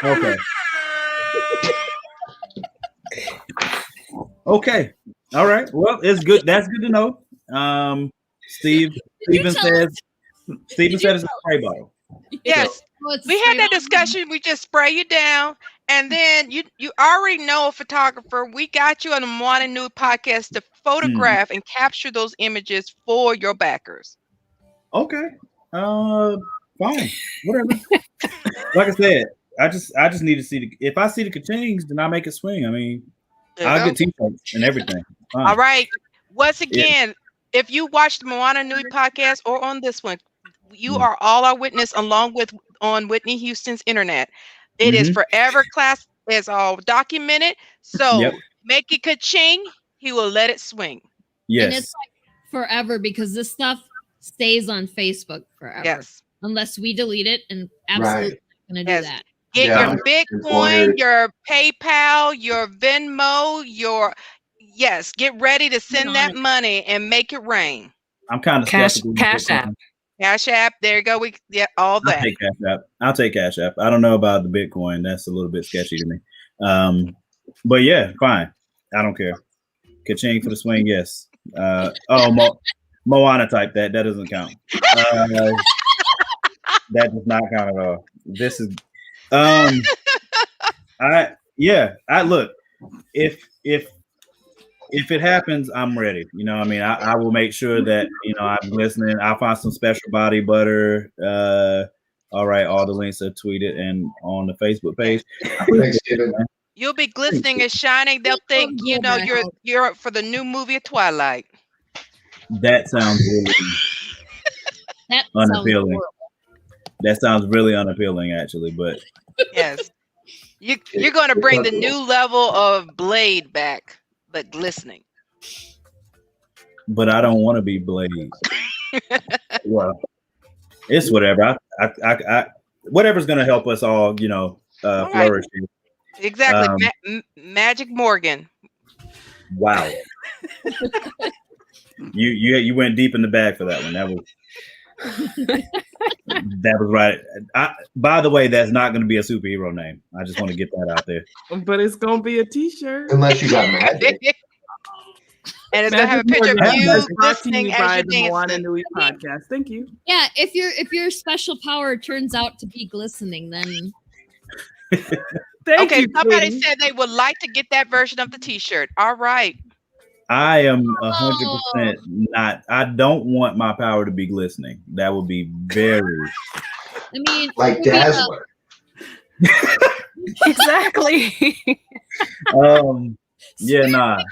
Okay. Okay. All right. Well, it's good. That's good to know. Steven said it's a spray bottle. Yes. We had that discussion. We just spray you down, and then you already know a photographer. We got you on the Moana Nui Podcast to photograph and capture those images for your backers. Okay. Fine. Whatever. Like I said, I just need to see if I see the ka-chings, then I make it swing. I mean, I'll get t-shirts and everything. Fine. All right. Once again, if you watch the Moana Nui Podcast or on this one, you are all our witness along with on Whitney Houston's internet. It is forever class. It's all documented. So make it ka-ching. He will let it swing. Yes. And it's like forever because this stuff stays on Facebook forever. Yes. Unless we delete it, and absolutely not going to do that. Get your Bitcoin, your PayPal, your Venmo, get ready to send that money and make it rain. I'm kind of skeptical. Cash App. Cash App. There you go. All that. I'll take Cash App. I don't know about the Bitcoin. That's a little bit sketchy to me. But yeah, fine. I don't care. Ka-ching for the swing, yes. Moana type that doesn't count. That does not count at all. This is I look, if it happens, I'm ready. You know, I mean, I will make sure that, I'm listening. I'll find some special body butter. All right, all the links are tweeted and on the Facebook page. You'll be glistening and shining. They'll think, you're for the new movie of Twilight. That sounds really unappealing. That sounds really unappealing, actually. But yes, you're going to bring the new level of Blade back, but glistening. But I don't want to be Blade. Well, it's whatever. I whatever's going to help us all, flourishes. Exactly. Magic Morgan. Wow. You went deep in the bag for that one. That was right. By the way, that's not going to be a superhero name. I just want to get that out there. But it's going to be a T-shirt. Unless you got magic. And it's gonna have a picture of you listening as the you're Moana dancing. Nui Podcast. Thank you. Yeah, if your special power turns out to be glistening, then Thank Okay, you, somebody Queen. said they would like to get that version of the T-shirt. All right. I am 100% not. I don't want my power to be glistening. That would be very I mean, Like maybe, Dazzler. Exactly. Yeah, nah.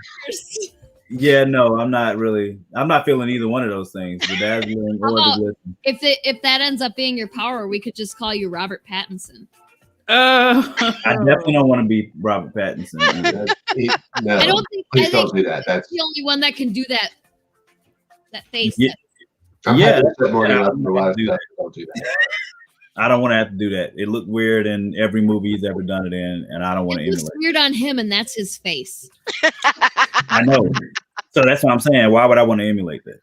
Yeah, no, I'm not feeling either one of those things. The dazzling or the glistening. if that ends up being your power, we could just call you Robert Pattinson. I definitely don't want to be Robert Pattinson. No, I don't think please don't do that. That's the only one that can do that face. Yeah. I'm Yeah, happy that Morgan yeah, Iverson alive. do that. Don't do that. I don't want to have to do that. It looked weird in every movie he's ever done it in, and I don't want to It looks emulate. weird on him, and that's his face. I know. So that's what I'm saying. Why would I want to emulate that?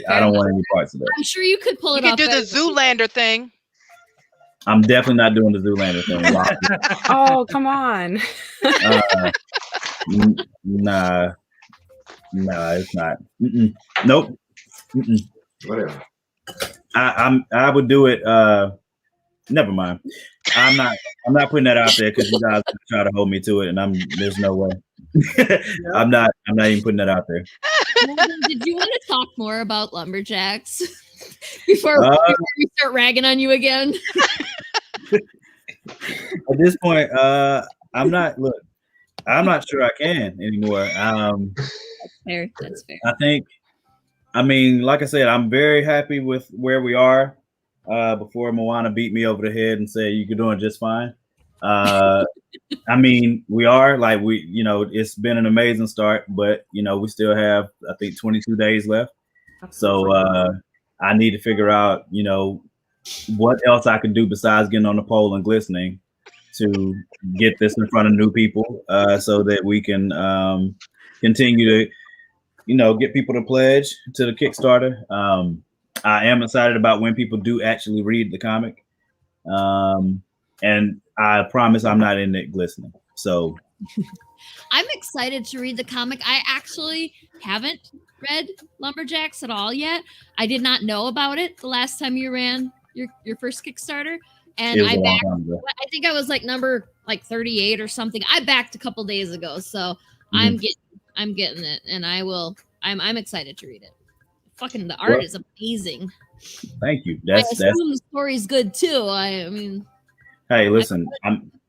I don't want any parts of that. I'm sure you could pull You it could off. do the Zoolander thing. I'm definitely not doing the Zoolander thing. Oh, come on. Nah, it's not. Nope. Whatever. I would do it. Never mind. I'm not putting that out there because you guys try to hold me to it, and there's no way. I'm not even putting that out there. Morgan, did you want to talk more about Lumberjax before we start ragging on you again? At this point, I'm not sure I can anymore. Fair, that's fair. I mean, like I said, I'm very happy with where we are. Before Moana beat me over the head and said you're doing just fine. I mean, we are it's been an amazing start, but we still have, I think, 22 days left. So I need to figure out, what else I can do besides getting on the pole and glistening to get this in front of new people, so that we can continue to, get people to pledge to the Kickstarter. I am excited about when people do actually read the comic. And I promise I'm not in it glistening. So I'm excited to read the comic. I actually haven't read Lumberjax at all yet. I did not know about it the last time you ran your first Kickstarter. And I think I was number 38 or something. I backed a couple days ago. So I'm getting it, and I'm excited to read it. Fucking the art is amazing. Thank you. I assume the story's good too. I mean, hey, listen,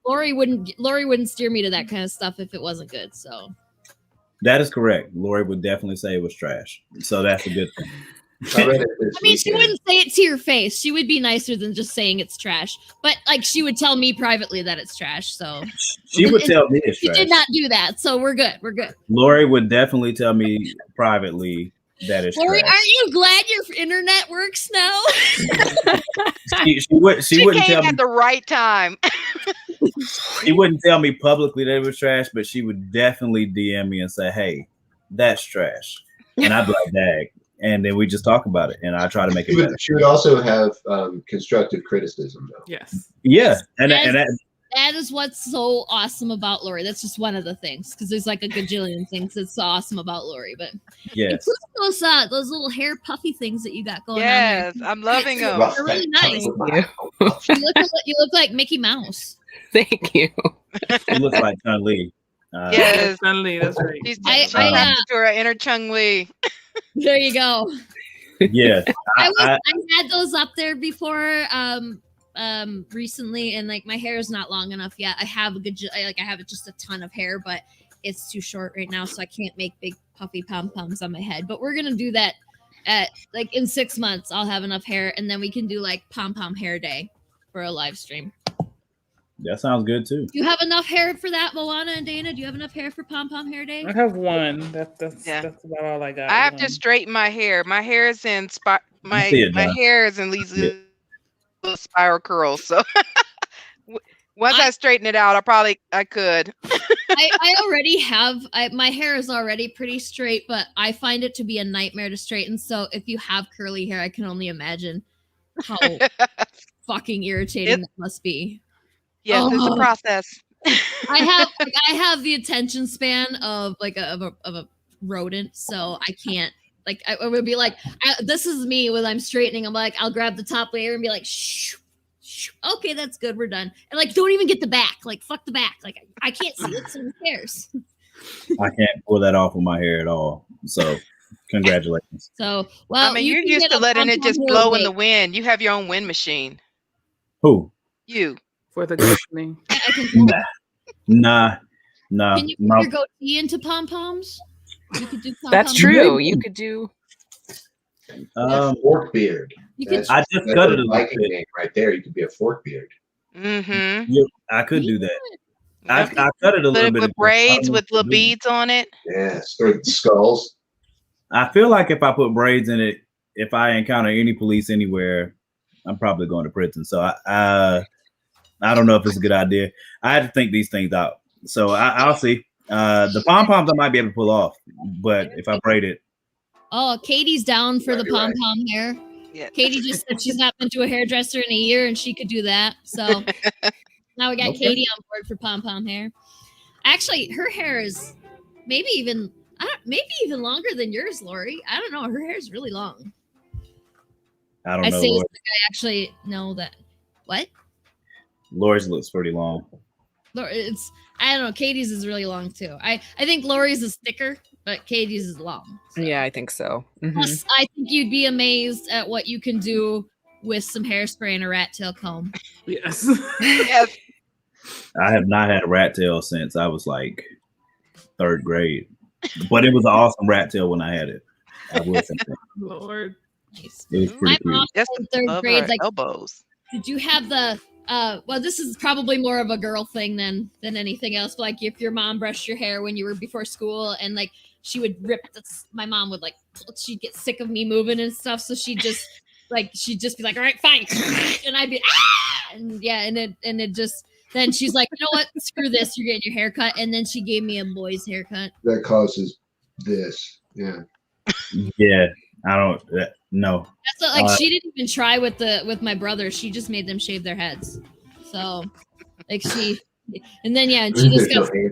Lori wouldn't steer me to that kind of stuff if it wasn't good. So that is correct. Lori would definitely say it was trash. So that's a good thing. I mean, she wouldn't say it to your face. She would be nicer than just saying it's trash. But she would tell me privately that it's trash. So she would tell me it's trash. She did not do that. So we're good. We're good. Lori would definitely tell me privately that is Lori, trash. aren't you glad your internet works now? She wouldn't came tell at me the right time. She wouldn't tell me publicly that it was trash, but she would definitely DM me and say, "Hey, that's trash," and I'd be like, "Dag," and then we just talk about it, and I try to make it better. She would also have constructive criticism, though. Yes. Yeah, that is what's so awesome about Lori. That's just one of the things, because there's a gajillion things that's so awesome about Lori. But yes, those little hair puffy things that you got going on. Yes, I'm loving them. They're really nice. You look like Mickey Mouse. Thank you. She looks like Chun Li. Yes, Chun Li. That's right. She's to her inner Chung Li. There you go. Yes, I had those up there before. Recently, and my hair is not long enough yet. I have I have just a ton of hair, but it's too short right now, so I can't make big puffy pom-poms on my head. But we're gonna do that at in 6 months. I'll have enough hair, and then we can do pom-pom hair day for a live stream. That sounds good too. Do you have enough hair for that, Moana and Dana? Do you have enough hair for pom-pom hair day? I have one. That's about all I got. I have to straighten my hair. My hair is in my hair is in these little spiral curls. So Once I straighten it out, I could. I already have, my hair is already pretty straight, but I find it to be a nightmare to straighten. So if you have curly hair, I can only imagine how fucking irritating that must be. Yes, it's a process. I have the attention span of like a rodent, so I can't. Like I would be like, this is me when I'm straightening. I'm like, I'll grab the top layer and be like, shh. Okay, that's good. We're done. And like, don't even get the back. Like, fuck the back. Like, I can't see it, so who cares? I can't pull that off with my hair at all. So, congratulations. So, well, I mean, you're used to letting it just blow in the wind. You have your own wind machine. Who? You. For the company. Nah. Can you put your goatee into pom poms? You could do pom-poms. That's true. You could do. Fork beard. I just cut it a little bit. Right there. You could be a fork beard. Mm-hmm. Yeah, I could do that. I cut it a little bit. With braids with little beads on it. Yes, or skulls. I feel like if I put braids in it, if I encounter any police anywhere, I'm probably going to prison. So I don't know if it's a good idea. I had to think these things out. So I'll see. The pom poms I might be able to pull off, but if I braid it. Oh, Katie's down for the pom pom hair. Yeah. Katie just said she's not been to a hairdresser in a year and she could do that. So now we got Katie on board for pom pom hair. Actually, her hair is maybe even longer than yours, Lori. I don't know. Her hair is really long. I don't know. I say this like I actually know that. What? Lori's looks pretty long. I don't know. Katie's is really long too. I think Lori's is thicker, but Katie's is long. So. Yeah, I think so. Mm-hmm. Plus, I think you'd be amazed at what you can do with some hairspray and a rat tail comb. Yes. Yes. I have not had a rat tail since I was like 3rd grade, but it was an awesome rat tail when I had it. I will say that. Lord. Nice. It was pretty cool. Just In 3rd grade, like elbows. did you have the well, this is probably more of a girl thing than anything else. But like if your mom brushed your hair when you were before school and like she would rip my mom would like she'd get sick of me moving and stuff, so she'd just be like, all right, fine, and I'd be and yeah, and it just then she's like, you know what, screw this, you're getting your hair cut, and then she gave me a boy's haircut. That causes this, yeah. Yeah, I don't no. That's what, like she didn't even try with my brother. She just made them shave their heads. So like and then yeah, and she just got having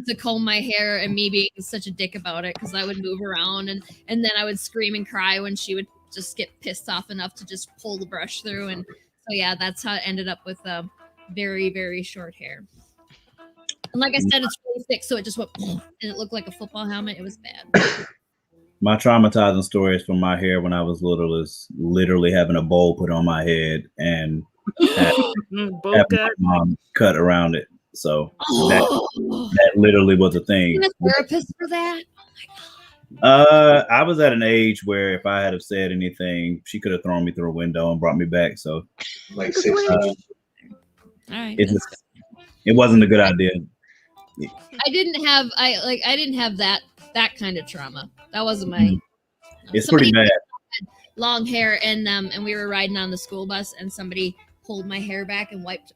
to comb my hair and me being such a dick about it because I would move around and then I would scream and cry when she would just get pissed off enough to just pull the brush through. And so yeah, that's how it ended up with very, very short hair. And like I said, it's really thick, so it just went and it looked like a football helmet. It was bad. My traumatizing stories from my hair when I was little is literally having a bowl put on my head and having my mom cut around it. So that literally was a thing. A therapist for that? Oh my God. I was at an age where if I had have said anything, she could have thrown me through a window and brought me back. So like 16. All right. It wasn't a good idea. I didn't have that kind of trauma. That wasn't my. It's pretty bad. Had long hair and we were riding on the school bus and somebody pulled my hair back and wiped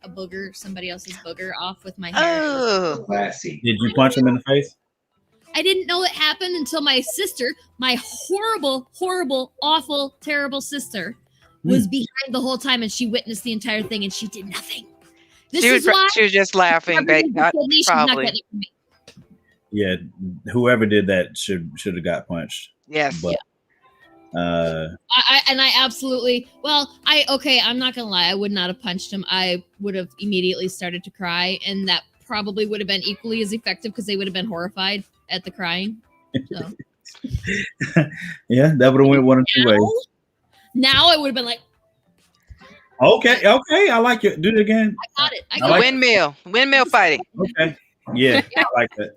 somebody else's booger off with my hair. Oh, classy. Did you punch him in the face? I didn't know it happened until my sister, my horrible, horrible, awful, terrible sister, was behind the whole time and she witnessed the entire thing and she did nothing. She was just laughing. Probably. Yeah, whoever did that should have got punched. Yes. But, I absolutely, I'm not gonna lie, I would not have punched him. I would have immediately started to cry, and that probably would have been equally as effective because they would have been horrified at the crying. So. Yeah, that would have went one of two ways. Now I would have been like, okay, I like it. Do it again. I got it. I got it. Windmill fighting. Okay, yeah, I like that.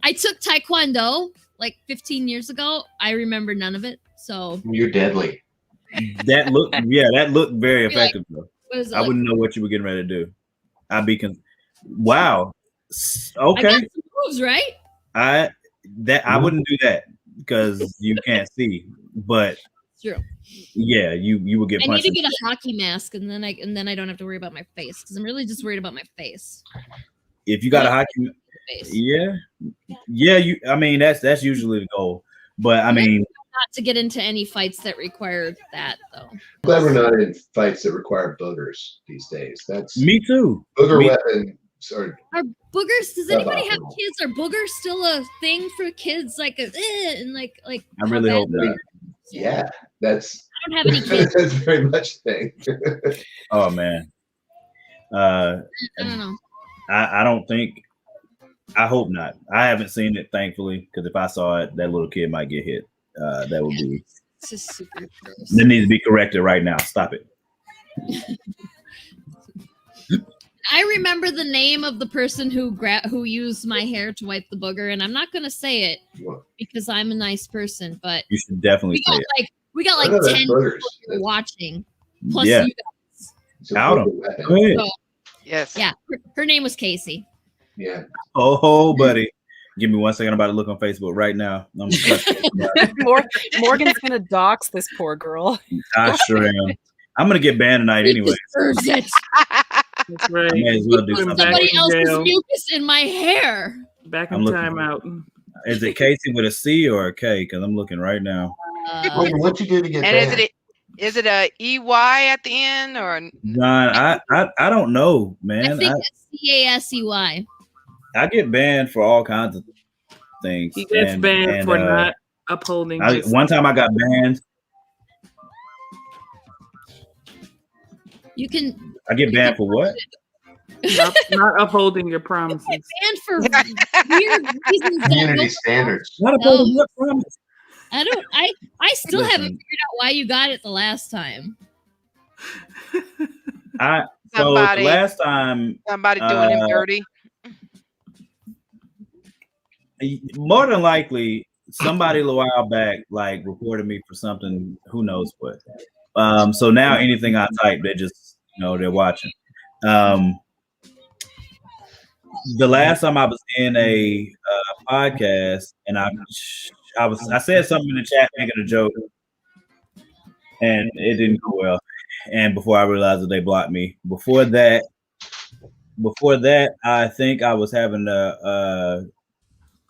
I took Taekwondo like 15 years ago. I remember none of it. So you're deadly. That looked very effective though. I wouldn't know what you were getting ready to do. I'd be wow. Okay. I got some moves, right? I wouldn't do that because you can't see. But True. Yeah, you would get I punched. need to get a hockey mask, and then I don't have to worry about my face because I'm really just worried about my face. If you got a hockey, yeah. I mean, that's usually the goal. But I mean, not to get into any fights that require that though. Glad we're not in fights that require boogers these days. That's me too. Booger weapons are boogers. Does anybody have kids? Are boogers still a thing for kids? Like and like. I really hope not. Yeah, that's. I don't have any kids. That's very much a thing. Oh man. I don't know. I don't think. I hope not. I haven't seen it, thankfully, because if I saw it, that little kid might get hit. That would be. It's just super gross. That needs to be corrected right now. Stop it. I remember the name of the person who used my hair to wipe the booger, and I'm not going to say it because I'm a nice person. But you should definitely say it. We got like 10 people watching. Plus you guys. Out so, yes. Yeah. Her name was Casey. Yeah. Oh, buddy. Give me 1 second. I'm about to look on Facebook right now. Morgan's gonna dox this poor girl. I sure am. I'm gonna get banned tonight anyway. Deserves it. That's right. I may as well do Somebody else's mucus in my hair. Back in timeout. Is it Casey with a C or a K? Because I'm looking right now. What'd you do to get banned? And is it a EY at the end or? John, I don't know, man. I think it's CASEY. I get banned for all kinds of things. He gets banned for not upholding. One time I got banned. You can. I get banned for what? Not upholding your promises. Banned for weird reasons. Community standards. Not upholding your promise. I still haven't figured out why you got it the last time. Last time somebody doing him dirty. More than likely, somebody a while back like reported me for something. Who knows what? So now anything I type, they just they're watching. The last time I was in a podcast and I said something in the chat making a joke, and it didn't go well. And before I realized that they blocked me. Before that, I think I was having a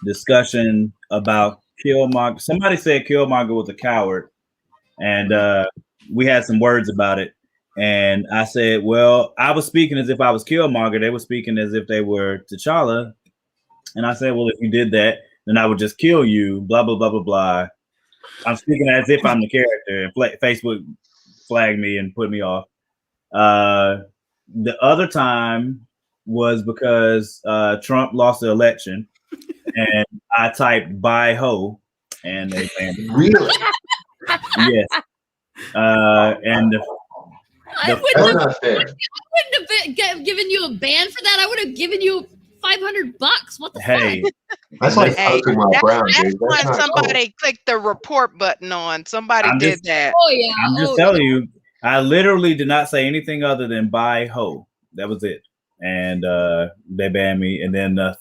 discussion about Killmonger. Somebody said Killmonger was a coward, and we had some words about it. And I said, well, I was speaking as if I was Killmonger. They were speaking as if they were T'Challa. And I said, well, if you did that, then I would just kill you, blah, blah, blah, blah, blah. I'm speaking as if I'm the character. And Facebook flagged me and put me off. The other time was because Trump lost the election. And I typed "bye ho," and they banned me. Really? Yes. And I wouldn't have given you a ban for that. I would have given you $500. What the fuck? That's like Pokemon Brown, dude. That's when somebody clicked the report button on. Somebody did that. Oh yeah. I'm just telling you. I literally did not say anything other than "bye ho." That was it, and they banned me. And then the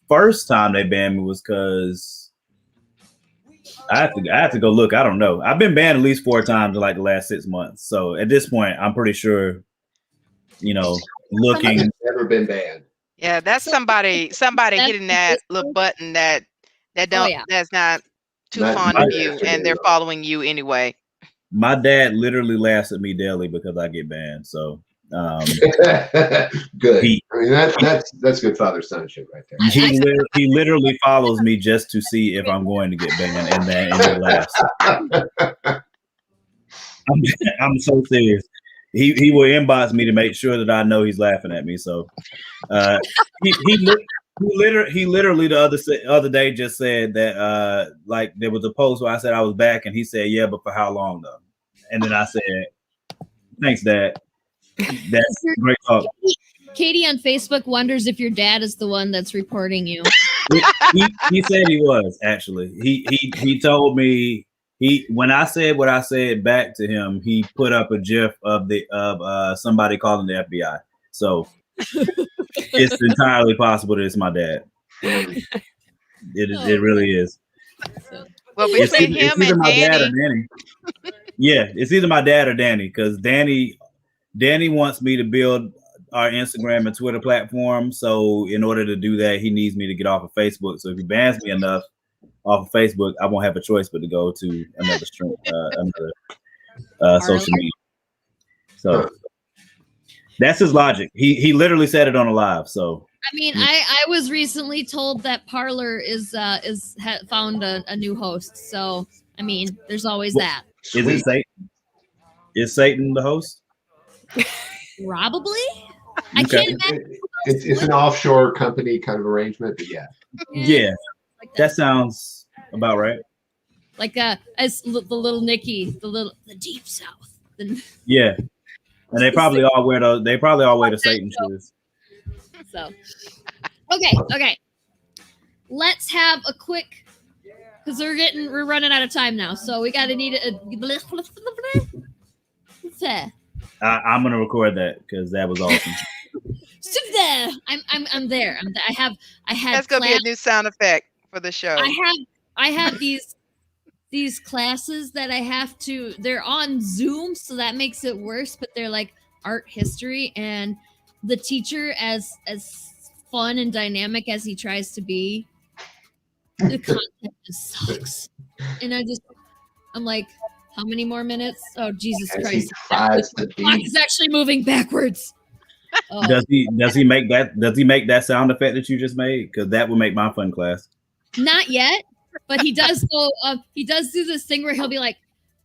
first time they banned me was because I have to go look. I don't know. I've been banned at least 4 times in like the last 6 months. So at this point, I'm pretty sure, looking. I've never been banned. Yeah, that's somebody hitting that little button that's not too fond of you, and they're following you anyway. My dad literally laughs at me daily because I get banned. So good. That's good father-sonship right there. He literally follows me just to see if I'm going to get banned, and he laughs. I'm so serious. He will inbox me to make sure that I know he's laughing at me. So he literally the other day just said that like there was a post where I said I was back, and he said, yeah, but for how long though? And then I said, thanks, Dad. That's great talk. Katie on Facebook wonders if your dad is the one that's reporting you. He said he was actually. He told me when I said what I said back to him, he put up a GIF of somebody calling the FBI. So it's entirely possible that it's my dad. It really is. Well, between him and Danny, Yeah, it's either my dad or Danny, because Danny wants me to build our Instagram and Twitter platform. So in order to do that, he needs me to get off of Facebook. So if he bans me enough off of Facebook, I won't have a choice but to go to another stream, social media. So that's his logic. He literally said it on a live. So I mean, I was recently told that Parler found a new host. So I mean, there's always that. Is it Satan? Is Satan the host? Probably. Okay. I can't imagine. It's an offshore company kind of arrangement, but yeah. Yeah, like that sounds about right. Like as the little Nicky, the deep south. Yeah, and they probably all wear those. They probably all wear the Satan shoes. So, okay. Let's have a quick, because we're running out of time now. So we gotta need a. I'm gonna record that because that was awesome. I'm there. I had. That's gonna be a new sound effect for the show. I have these classes that I have to. They're on Zoom, so that makes it worse. But they're like art history, and the teacher, as fun and dynamic as he tries to be, the content just sucks. And I'm like, how many more minutes? Oh, Jesus Christ! The clock is actually moving backwards. Oh. Does he make that sound effect that you just made? Because that would make my fun class. Not yet, but he does go. He does do this thing where he'll be like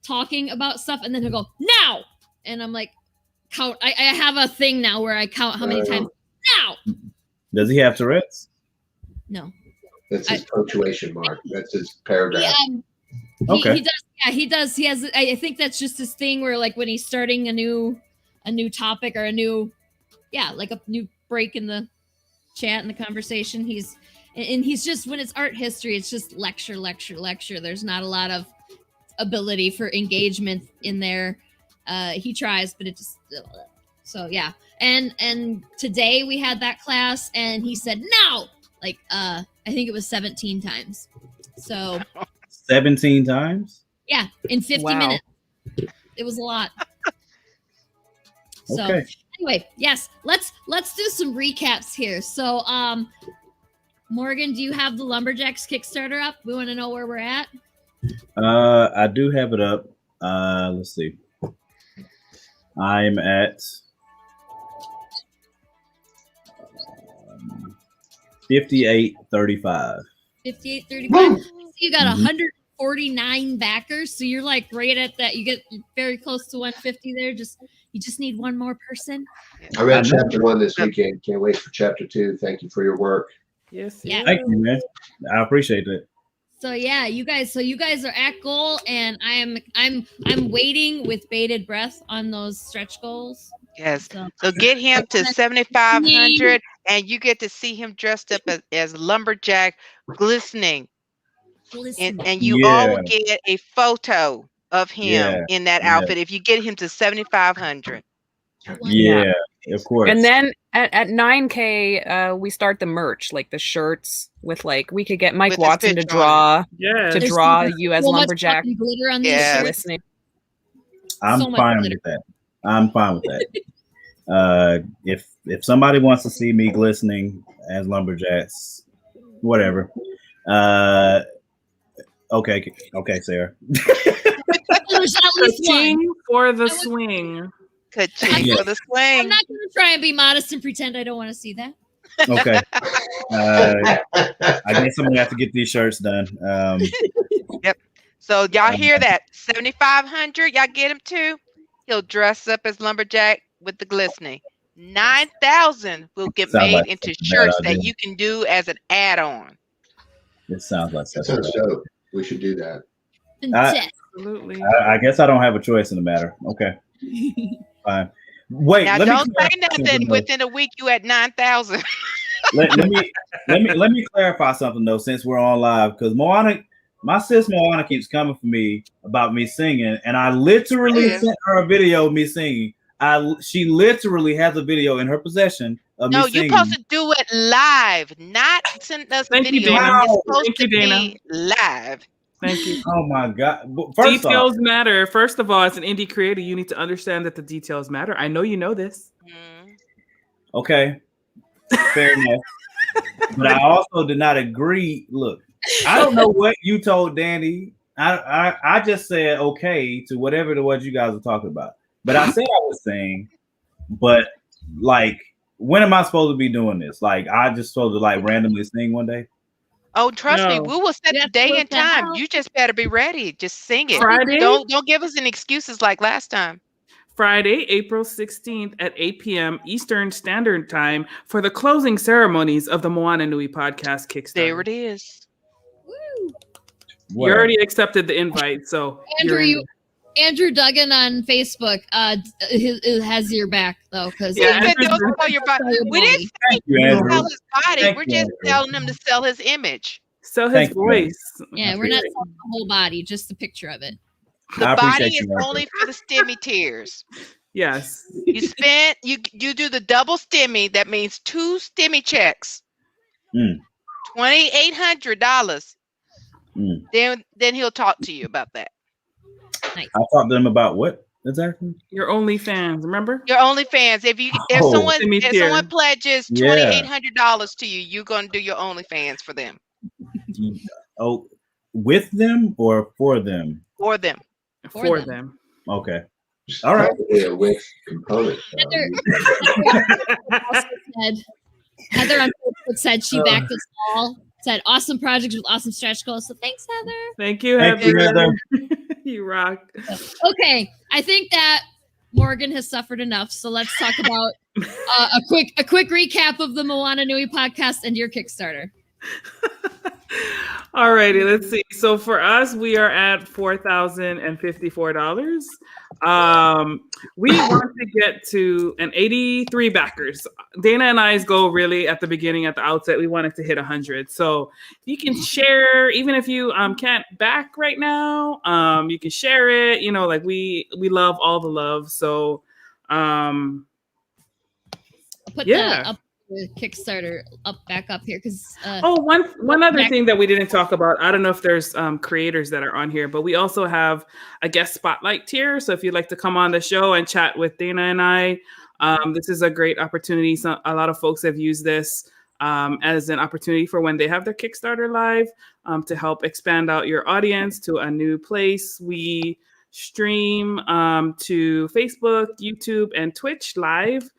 talking about stuff, and then he'll go now, and I'm like, count. I have a thing now where I count how many times now. Does he have Tourette's? No. That's his punctuation mark. That's his paragraph. Okay. He does. Yeah, he does. He has. I think that's just his thing where, like, when he's starting a new topic or a new break in the chat and the conversation, he's just, when it's art history, it's just lecture. There's not a lot of ability for engagement in there. He tries, but it just so yeah. And today we had that class, and he said no, like I think it was 17 times. So 17 times? Yeah, in 50 minutes. It was a lot. So okay. Anyway, yes, let's do some recaps here. So Morgan, do you have the Lumberjax Kickstarter up? We want to know where we're at. I do have it up. Let's see. I'm at 58.35. 58.35. So you got 149 backers. So you're like right at that. You get very close to 150 there. You just need one more person. I read chapter 1 this weekend. Can't wait for chapter 2. Thank you for your work. Yes. Yeah. Thank you, man. I appreciate it. So yeah, you guys are at goal, and I'm waiting with bated breath on those stretch goals. Yes. So get him to 7,500, and you get to see him dressed up as Lumberjack, glistening. And you all will get a photo of him in that outfit if you get him to 7,500. Yeah, of course. And then at 9K, we start the merch, like the shirts with, like, we could get Mike Watson to draw you as Lumberjack. Glitter on these shirts. I'm fine with that. I'm fine with that. If somebody wants to see me glistening as Lumberjacks, whatever. Okay, Sarah. There's at least one for the swing. Ka-ching for the swing. I'm not going to try and be modest and pretend I don't want to see that. Okay. I guess I'm gonna have to get these shirts done. Yep. So y'all hear that? 7,500. Y'all get him too. He'll dress up as Lumberjack with the glistening. 9,000 will get made into shirts that you can do as an add-on. It sounds like that sounds dope. We should do that. Absolutely. I guess I don't have a choice in the matter. Okay. Fine. Wait. Now don't say nothing. Within a week, you at 9,000. let me clarify something though, since we're on live, because my sis Moana keeps coming for me about me singing, and I literally sent her a video of me singing. She literally has a video in her possession of me singing. No, you're supposed to do it live, not send us video. It's supposed to be live. Thank you. Oh my God. Details matter. First of all, as an indie creator, you need to understand that the details matter. I know you know this. Okay. Fair enough. But I also did not agree. Look, I don't know what you told Danny. I just said okay to whatever it was you guys were talking about. But I said I was saying, but like, when am I supposed to be doing this? Like, I just supposed to like randomly sing one day? Oh, trust me, we will set the day and time. You just better be ready. Just sing it. Friday? Don't give us any excuses like last time. Friday, April 16th at 8 p.m. Eastern Standard Time for the closing ceremonies of the Moana Nui Podcast Kickstarter. There it is. Woo. You already accepted the invite, so Andrew Duggan on Facebook has your back though, because we didn't say sell his body. We're just telling him to sell his image, sell his voice. Yeah, we're not selling the whole body, just a picture of it. The body is only for the STEMI tiers. Yes. You do the double STEMI. That means 2 STEMI checks. $2,800. Then he'll talk to you about that. Nice. I'll talk to them about what exactly? Your OnlyFans, remember? Your OnlyFans. If someone pledges $2,800 to you, you're gonna do your OnlyFans for them. Oh, with them or for them? For them. For them. Okay. All right. With component. Heather on Facebook said she backed us all. Said awesome projects with awesome stretch goals. So thanks, Heather. Thank you, Heather. You rock. Okay, I think that Morgan has suffered enough. So let's talk about a quick recap of the Moana Nui podcast and your Kickstarter. All righty, let's see. So for us, we are at $4,054. We want to get to an 83 backers. Dana and I's goal really at the beginning, at the outset, we wanted to hit 100. So you can share, even if you can't back right now, you can share it. You know, like we love all the love. So put the Kickstarter back up here because one other thing that we didn't talk about, I don't know if there's creators that are on here, but we also have a guest spotlight tier. So if you'd like to come on the show and chat with Dana and I, this is a great opportunity. So a lot of folks have used this as an opportunity for when they have their Kickstarter live to help expand out your audience to a new place. We stream to Facebook, YouTube, and Twitch live.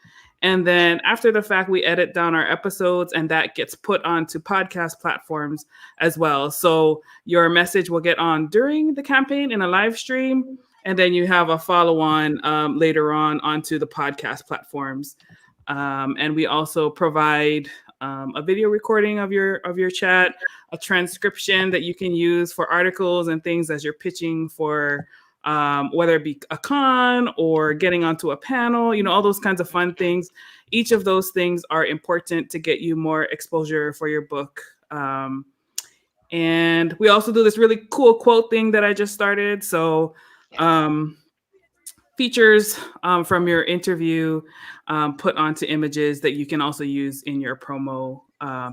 And then after the fact, we edit down our episodes and that gets put onto podcast platforms as well. So your message will get on during the campaign in a live stream. And then you have a follow-on later on onto the podcast platforms. And we also provide a video recording of your chat, a transcription that you can use for articles and things as you're pitching for whether it be a con or getting onto a panel, you know, all those kinds of fun things. Each of those things are important to get you more exposure for your book. And we also do this really cool quote thing that I just started. So features from your interview put onto images that you can also use in your promo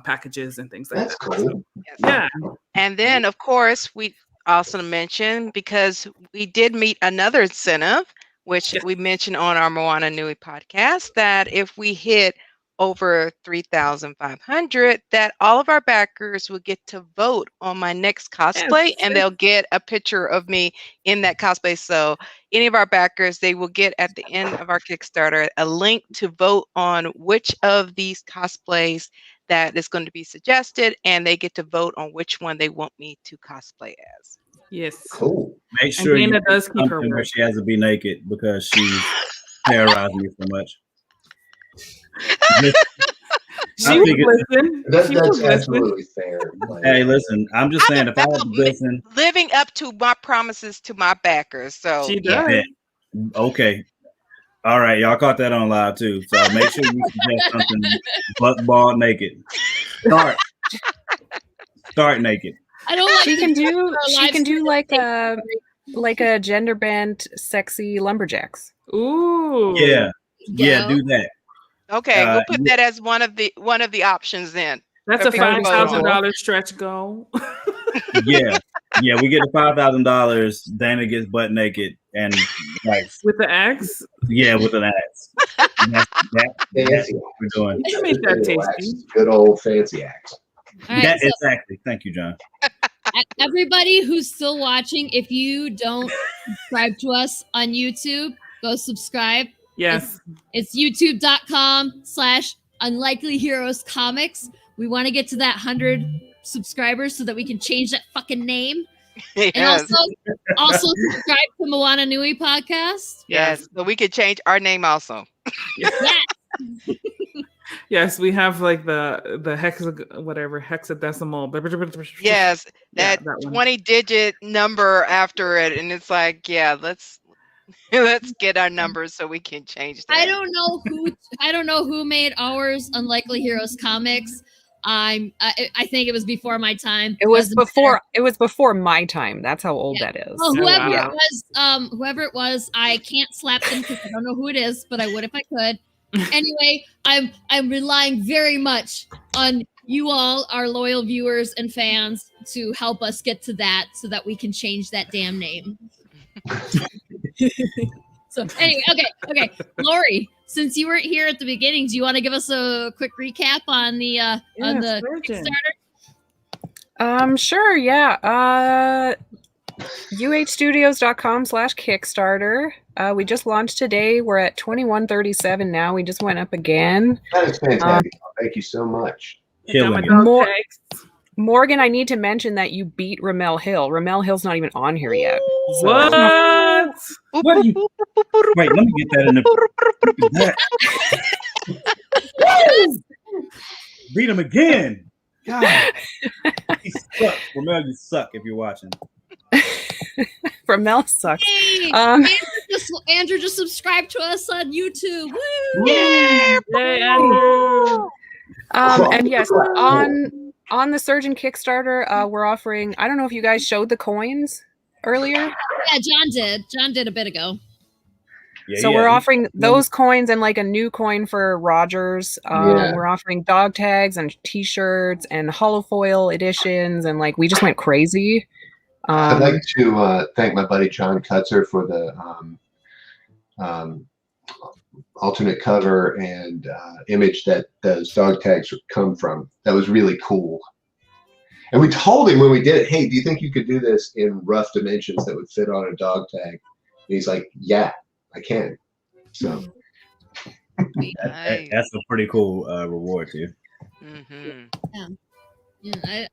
packages and things like That's that. cool. So, yeah. And then, of course, we also mentioned, because we did meet another incentive, which we mentioned on our Moana Nui podcast, that if we hit over 3,500, that all of our backers will get to vote on my next cosplay, and they'll get a picture of me in that cosplay. So any of our backers, they will get at the end of our Kickstarter a link to vote on which of these cosplays that is going to be suggested, and they get to vote on which one they want me to cosplay as. Yes. Cool. Make sure you does keep her where she has to be naked because she's terrorizing you so much. She would listen. That's absolutely fair. Hey, listen, I'm just saying, if I had to listen, living up to my promises to my backers. So she does. Okay. All right, y'all caught that on live too. So make sure you suggest something butt ball naked. Start naked. I don't like she can do like a gender bent sexy lumberjacks. Ooh. Yeah, do that. Okay, we'll put that as one of the options then. That's a $5,000 stretch goal. Yeah, we get the $5,000. Dana gets butt naked and like with the axe. Yeah, with an axe. That's what we're doing. You can make that tasty. Good old fancy axe. Right, exactly. Thank you, John. Everybody who's still watching, if you don't subscribe to us on YouTube, go subscribe. Yes. It's youtube.com/unlikelyheroescomics. We want to get to that 100 subscribers so that we can change that fucking name. Yes. And also subscribe to Moana Nui Podcast. Yes, so we could change our name also. Yes. Yes, we have like the hexadecimal. Yes, that 20-digit number after it, and it's like, yeah, let's get our numbers so we can change that. I don't know who made ours Unlikely Heroes Comics. I think it was before my time. It was before my time. That's how old that is. Well, whoever it was, I can't slap them because I don't know who it is, but I would if I could. Anyway, I'm relying very much on you all, our loyal viewers and fans, to help us get to that so that we can change that damn name. So anyway, okay. Lori, since you weren't here at the beginning, do you want to give us a quick recap on the Kickstarter? Sure, yeah. uhstudios.com/Kickstarter. We just launched today. We're at 2137 now. We just went up again. That is fantastic. Thank you so much. Morgan, I need to mention that you beat Ramel Hill. Ramel Hill's not even on here yet. So. What? Wait, let me get that in the. Beat him again. God. He sucks. Ramel, you suck if you're watching. Ramel sucks. Hey, Andrew just subscribed to us on YouTube. Woo! Yeah, Andrew. And yes, on the Surgeon Kickstarter, we're offering. I don't know if you guys showed the coins earlier. Yeah, John did. John did a bit ago. We're offering those coins and like a new coin for Rogers. We're offering dog tags and T-shirts and holofoil editions, and like we just went crazy. I'd like to thank my buddy John Kutzer for the alternate cover and image that those dog tags come from. That was really cool. And we told him when we did it, hey, do you think you could do this in rough dimensions that would fit on a dog tag? And he's like, yeah, I can. So that's a pretty cool reward too. Mm-hmm. Yeah,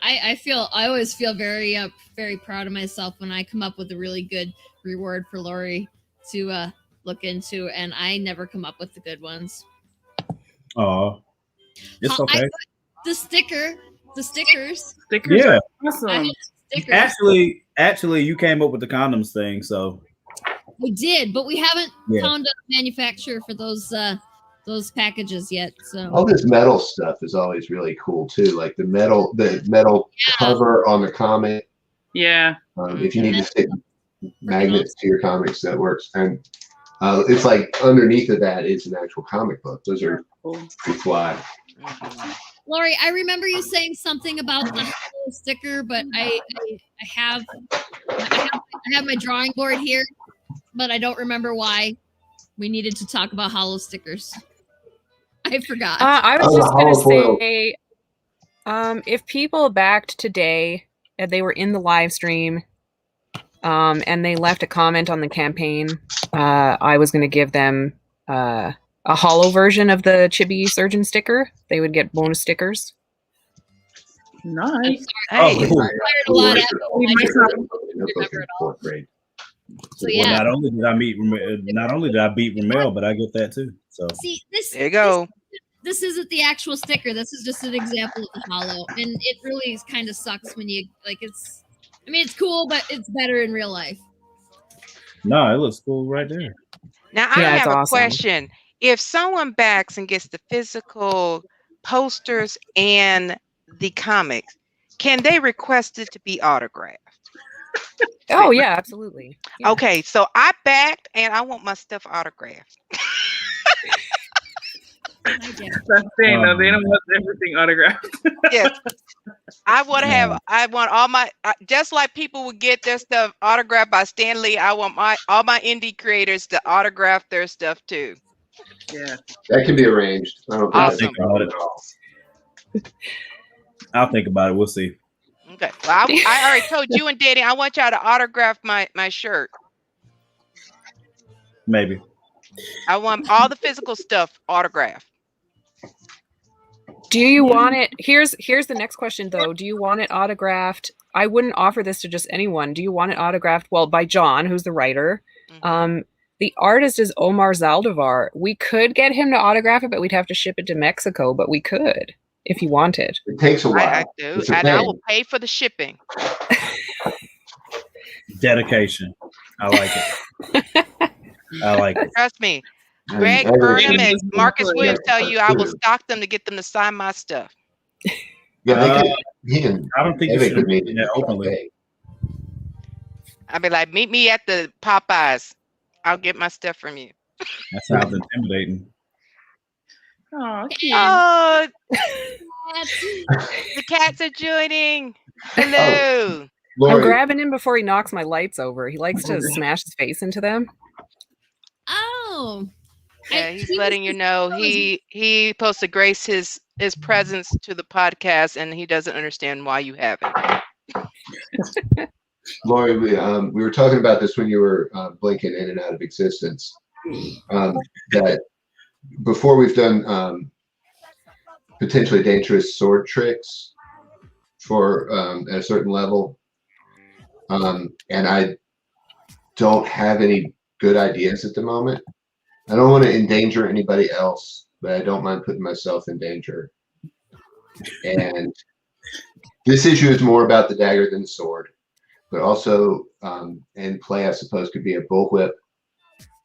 I always feel very very proud of myself when I come up with a really good reward for Lori to look into, and I never come up with the good ones. Oh, it's okay. The stickers. Yeah, awesome. Stickers. Actually, you came up with the condoms thing, so we did, but we haven't found a manufacturer for those packages yet. So all this metal stuff is always really cool too, like the metal cover on the comic. Yeah. If you need to stick magnets to your comics, that works. And it's like underneath of that is an actual comic book. Those are pretty fly. Lori, I remember you saying something about the sticker, but I have my drawing board here, but I don't remember why we needed to talk about hollow stickers. I forgot. I was just going to say, if people backed today and they were in the live stream and they left a comment on the campaign, I was going to give them a hollow version of the Chibi Surgeon sticker. They would get bonus stickers. Nice. Hey, So yeah. Well, not only did I beat Ramel, but I get that too. So see, there you go. This isn't the actual sticker. This is just an example of the hollow, and it really kind of sucks when you like. It's cool, but it's better in real life. No, it looks cool right there. Now I have a question. If someone backs and gets the physical posters and the comics, can they request it to be autographed? Oh yeah, absolutely. Yeah. Okay, so I backed and I want my stuff autographed. Hi, Jack. That's the thing, though. They don't want everything autographed. Yes. I want all my, just like people would get their stuff autographed by Stan Lee, I want all my indie creators to autograph their stuff too. Yeah. That can be arranged. I don't think Awesome. that's a problem at all. I'll think about it. We'll see. Okay. Well, I already told you and Daddy, I want y'all to autograph my shirt. Maybe. I want all the physical stuff autographed. Do you want it? Here's the next question though. Do you want it autographed? I wouldn't offer this to just anyone. Do you want it autographed? Well, by John, who's the writer. Mhm. The artist is Omar Zaldivar. We could get him to autograph it, but we'd have to ship it to Mexico. But we could if you wanted. It takes a while. I do, It's a and I thing. will pay for the shipping. Dedication. I like it. I like it. Trust me. And Greg every- Burnham and Marcus Yeah, Williams tell you I will true. stock them to get them to sign my stuff. Yeah, they could, he and I don't think you David should could meet do in that openly. Hey, I'll be like, meet me at the Popeyes. I'll get my stuff from you. That sounds intimidating. Oh, cute. Oh, That's- the cats are joining. Hello. I'm Lori, grabbing him before he knocks my lights over. He likes to smash his face into them. Oh. Yeah, he's letting you know he supposed to grace his presence to the podcast, and he doesn't understand why you haven't. Lori, we were talking about this when you were blinking in and out of existence. That before we've done potentially dangerous sword tricks for at a certain level, and I don't have any good ideas at the moment. I don't want to endanger anybody else, but I don't mind putting myself in danger. And this issue is more about the dagger than the sword, but also in play, I suppose, could be a bullwhip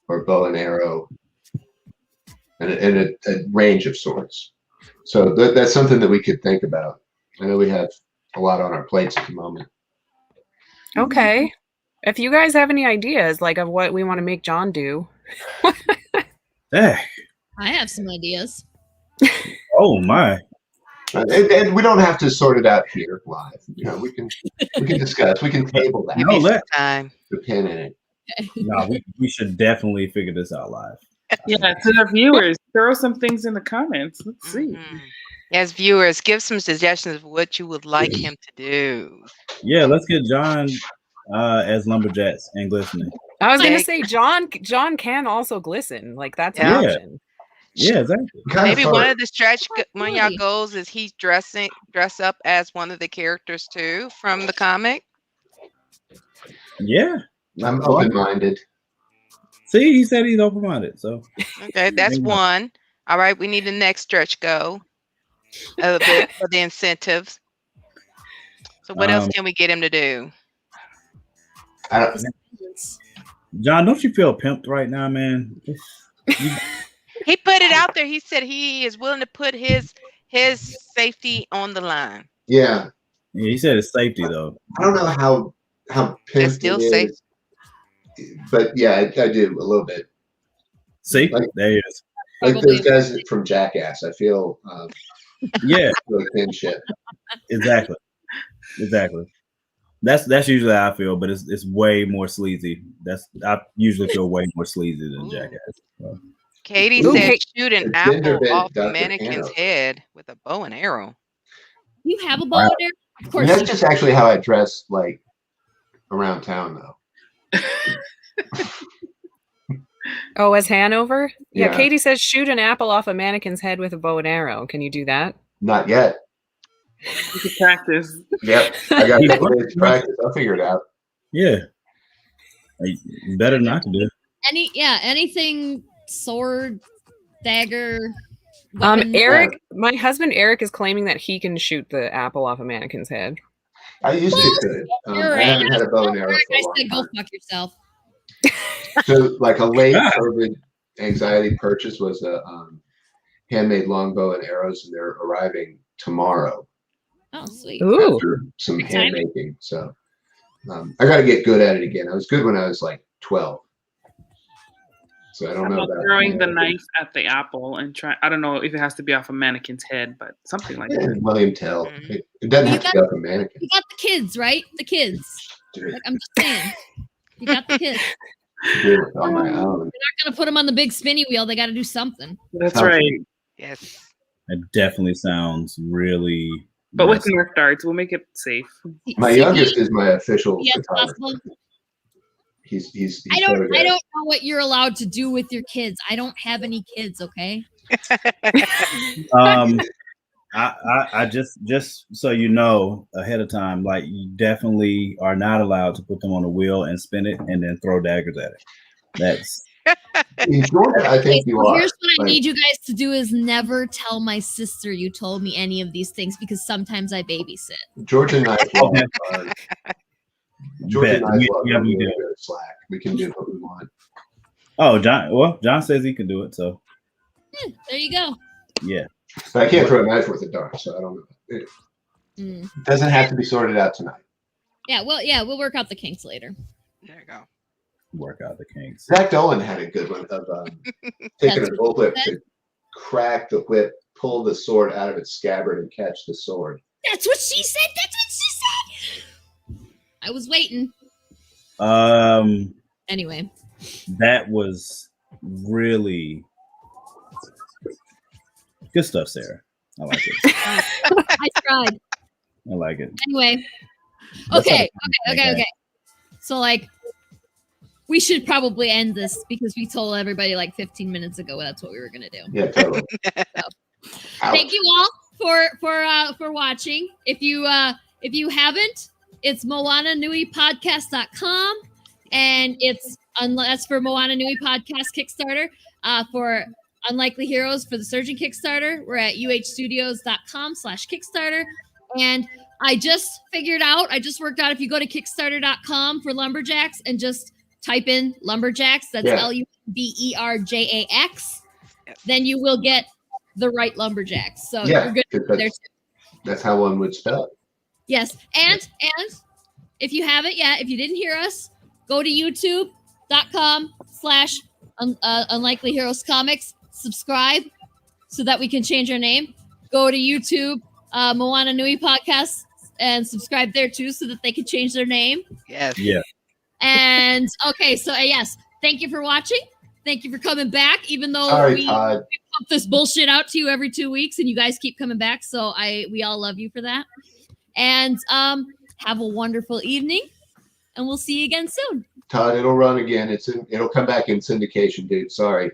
or bow and arrow and a range of swords. So that's something that we could think about. I know we have a lot on our plates at the moment. Okay. If you guys have any ideas, like of what we want to make John do, Eh. I have some ideas. Oh my. And we don't have to sort it out here live. You know, we can discuss. We can table that. Give No, me some let- time. The pin in it. No, we should definitely figure this out live. Yeah, to the viewers, throw some things in the comments. Let's see. Mhm. Yes, viewers, give some suggestions of what you would like him to do. Yeah, let's get John as Lumberjax and glistening. I was gonna Like- say John can also glisten. Like that's an Yeah. option. Yeah, exactly. Kind Maybe of one fun. of the one of y'all Really? goals is he dress up as one of the characters too from the comic. Yeah. I'm open-minded. See, he said he's open-minded. So Okay, that's Maybe. one. All right, we need the next stretch goal. A bit for the incentives. So what else can we get him to do? I don't, John, don't you feel pimped right now, man? He put it out there. He said he is willing to put his safety on the line. yeah, Yeah, he said it's safety though. I don't know how It's pimped still it safe. is, but yeah, I do a little bit. See, Like- there he is. Like Probably. those guys from Jackass. I feel Yeah, like kinship. exactly. That's usually how I feel, but it's way more sleazy. I usually feel way more sleazy than Ooh. Jackass. So. Katie Ooh, said hey- shoot an It's gender apple bent off a Dr. mannequin's Hanover. head with a bow and arrow. You have a bow and arrow? Of And course. that's you just actually how I dress, like around town, though. Oh, as Hanover? Yeah, Yeah. Katie says shoot an apple off a mannequin's head with a bow and arrow. Can you do that? Not yet. You can practice. Yep, I got a couple days to practice. I'll figure it out. Yeah, Like, better than I can do. anything sword, dagger. weapon. Eric, my husband Eric is claiming that he can shoot the apple off a mannequin's head. I used to could. You're I right. haven't had a bow and arrow for a I long said go time. fuck yourself. So, like a late COVID anxiety purchase was a handmade longbow and arrows, and they're arriving tomorrow Oh, sweet. Ooh. after some Good hand timing. making. So, I got to get good at it again. I was good when I was like 12. So I don't know about throwing the knife at the apple and try. I don't know if it has to be off a mannequin's head, but something like that. William Tell. It doesn't have to be off a mannequin. You got the kids, right? The kids. Dude. Like, I'm just saying. You got the kids. Do it on my own. They're not gonna put them on the big spinny wheel. They got to do something. That's right. Yes. It definitely sounds really. But with messy. Nerf darts, we'll make it safe. My youngest is my official Yes, photographer. possible. He's I don't so good. know what you're allowed to do with your kids. I don't have any kids, okay? I just so you know ahead of time, like you definitely are not allowed to put them on a wheel and spin it and then throw daggers at it. That's In Georgia, I think you are. Here's what I Like, need you guys to do is never tell my sister you told me any of these things because sometimes I babysit. Georgia and I love Okay. Georgia and I Bet. love Yeah, we really do. good Slack. We can do what we want. oh John. Well, John says he can do it, so There you go. yeah. But I can't throw a knife with a dart, so I don't know. It doesn't have to be sorted out tonight. Yeah, we'll work out the kinks later. There you go. Work out the kinks. Zach Dolan had a good one of taking a bullwhip to crack the whip, pull the sword out of its scabbard, and catch the sword. That's what she said. That's what she said. I was waiting. Anyway. That was really good stuff, Sarah. I like it. I tried. I like it. Anyway. That's Okay. okay. So like we should probably end this because we told everybody like 15 minutes ago that's what we were gonna do. Yeah, totally. Thank you all for watching. If you haven't, it's Moana Nui Podcast.com and that's for Moana Nui Podcast Kickstarter. For Unlikely Heroes for the Surgeon Kickstarter, we're at uhstudios.com/Kickstarter. And I just worked out if you go to Kickstarter.com for Lumberjax and just type in Lumberjax, that's LUMBERJAX, then you will get the right Lumberjacks. So you're good there too. That's how one would spell it. Yes. And if you haven't yet, if you didn't hear us, go to youtube.com/Unlikely Heroes Comics. Subscribe so that we can change our name. Go to YouTube, Moana Nui Podcast, and subscribe there too so that they can change their name. Yes. Yeah. And okay, so yes, thank you for watching. Thank you for coming back, even though we pump this bullshit out to you every 2 weeks and you guys keep coming back. So we all love you for that. And have a wonderful evening and we'll see you again soon. Todd, it'll run again. It'll come back in syndication, dude. Sorry.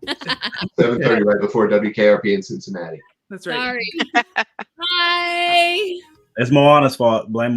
7:30 right before WKRP in Cincinnati. That's right. Sorry. Bye. It's Moana's fault. Blame